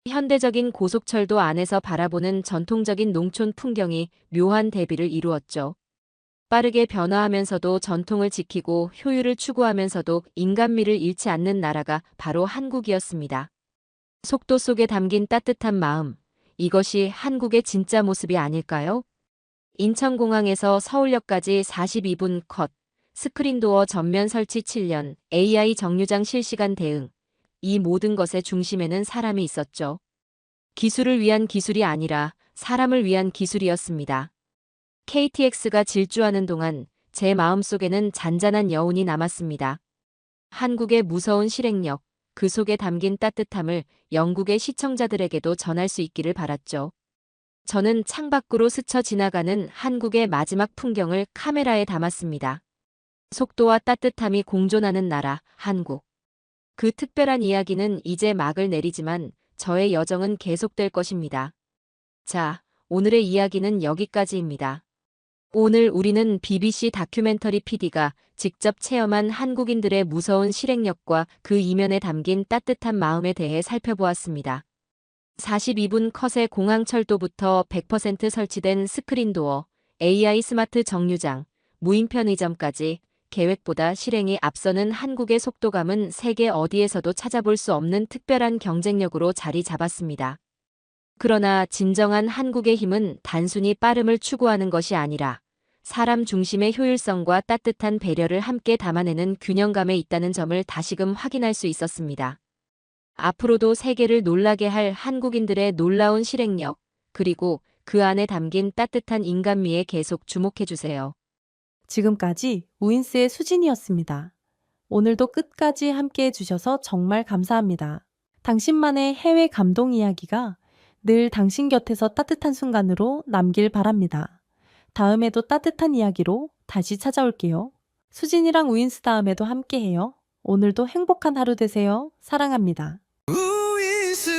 현대적인 고속철도 안에서 바라보는 전통적인 농촌 풍경이 묘한 대비를 이루었죠. 빠르게 변화하면서도 전통을 지키고 효율을 추구하면서도 인간미를 잃지 않는 나라가 바로 한국이었습니다. 속도 속에 담긴 따뜻한 마음, 이것이 한국의 진짜 모습이 아닐까요? 인천공항에서 서울역까지 42분 컷, 스크린도어 전면 설치 7년, AI 정류장 실시간 대응, 이 모든 것의 중심에는 사람이 있었죠. 기술을 위한 기술이 아니라 사람을 위한 기술이었습니다. KTX가 질주하는 동안 제 마음속에는 잔잔한 여운이 남았습니다. 한국의 무서운 실행력, 그 속에 담긴 따뜻함을 영국의 시청자들에게도 전할 수 있기를 바랐죠. 저는 창밖으로 스쳐 지나가는 한국의 마지막 풍경을 카메라에 담았습니다. 속도와 따뜻함이 공존하는 나라, 한국. 그 특별한 이야기는 이제 막을 내리지만 저의 여정은 계속될 것입니다. 자, 오늘의 이야기는 여기까지입니다. 오늘 우리는 BBC 다큐멘터리 PD가 직접 체험한 한국인들의 무서운 실행력과 그 이면에 담긴 따뜻한 마음에 대해 살펴보았습니다. 42분 컷의 공항철도부터 100% 설치된 스크린도어, AI 스마트 정류장, 무인 편의점까지 계획보다 실행이 앞서는 한국의 속도감은 세계 어디에서도 찾아볼 수 없는 특별한 경쟁력으로 자리 잡았습니다. 그러나 진정한 한국의 힘은 단순히 빠름을 추구하는 것이 아니라 사람 중심의 효율성과 따뜻한 배려를 함께 담아내는 균형감에 있다는 점을 다시금 확인할 수 있었습니다. 앞으로도 세계를 놀라게 할 한국인들의 놀라운 실행력, 그리고 그 안에 담긴 따뜻한 인간미에 계속 주목해주세요. 지금까지 우인스의 수진이었습니다. 오늘도 끝까지 함께 해주셔서 정말 감사합니다. 당신만의 해외 감동 이야기가 늘 당신 곁에서 따뜻한 순간으로 남길 바랍니다. 다음에도 따뜻한 이야기로 다시 찾아올게요. 수진이랑 우인스 다음에도 함께해요. 오늘도 행복한 하루 되세요. 사랑합니다. 우인수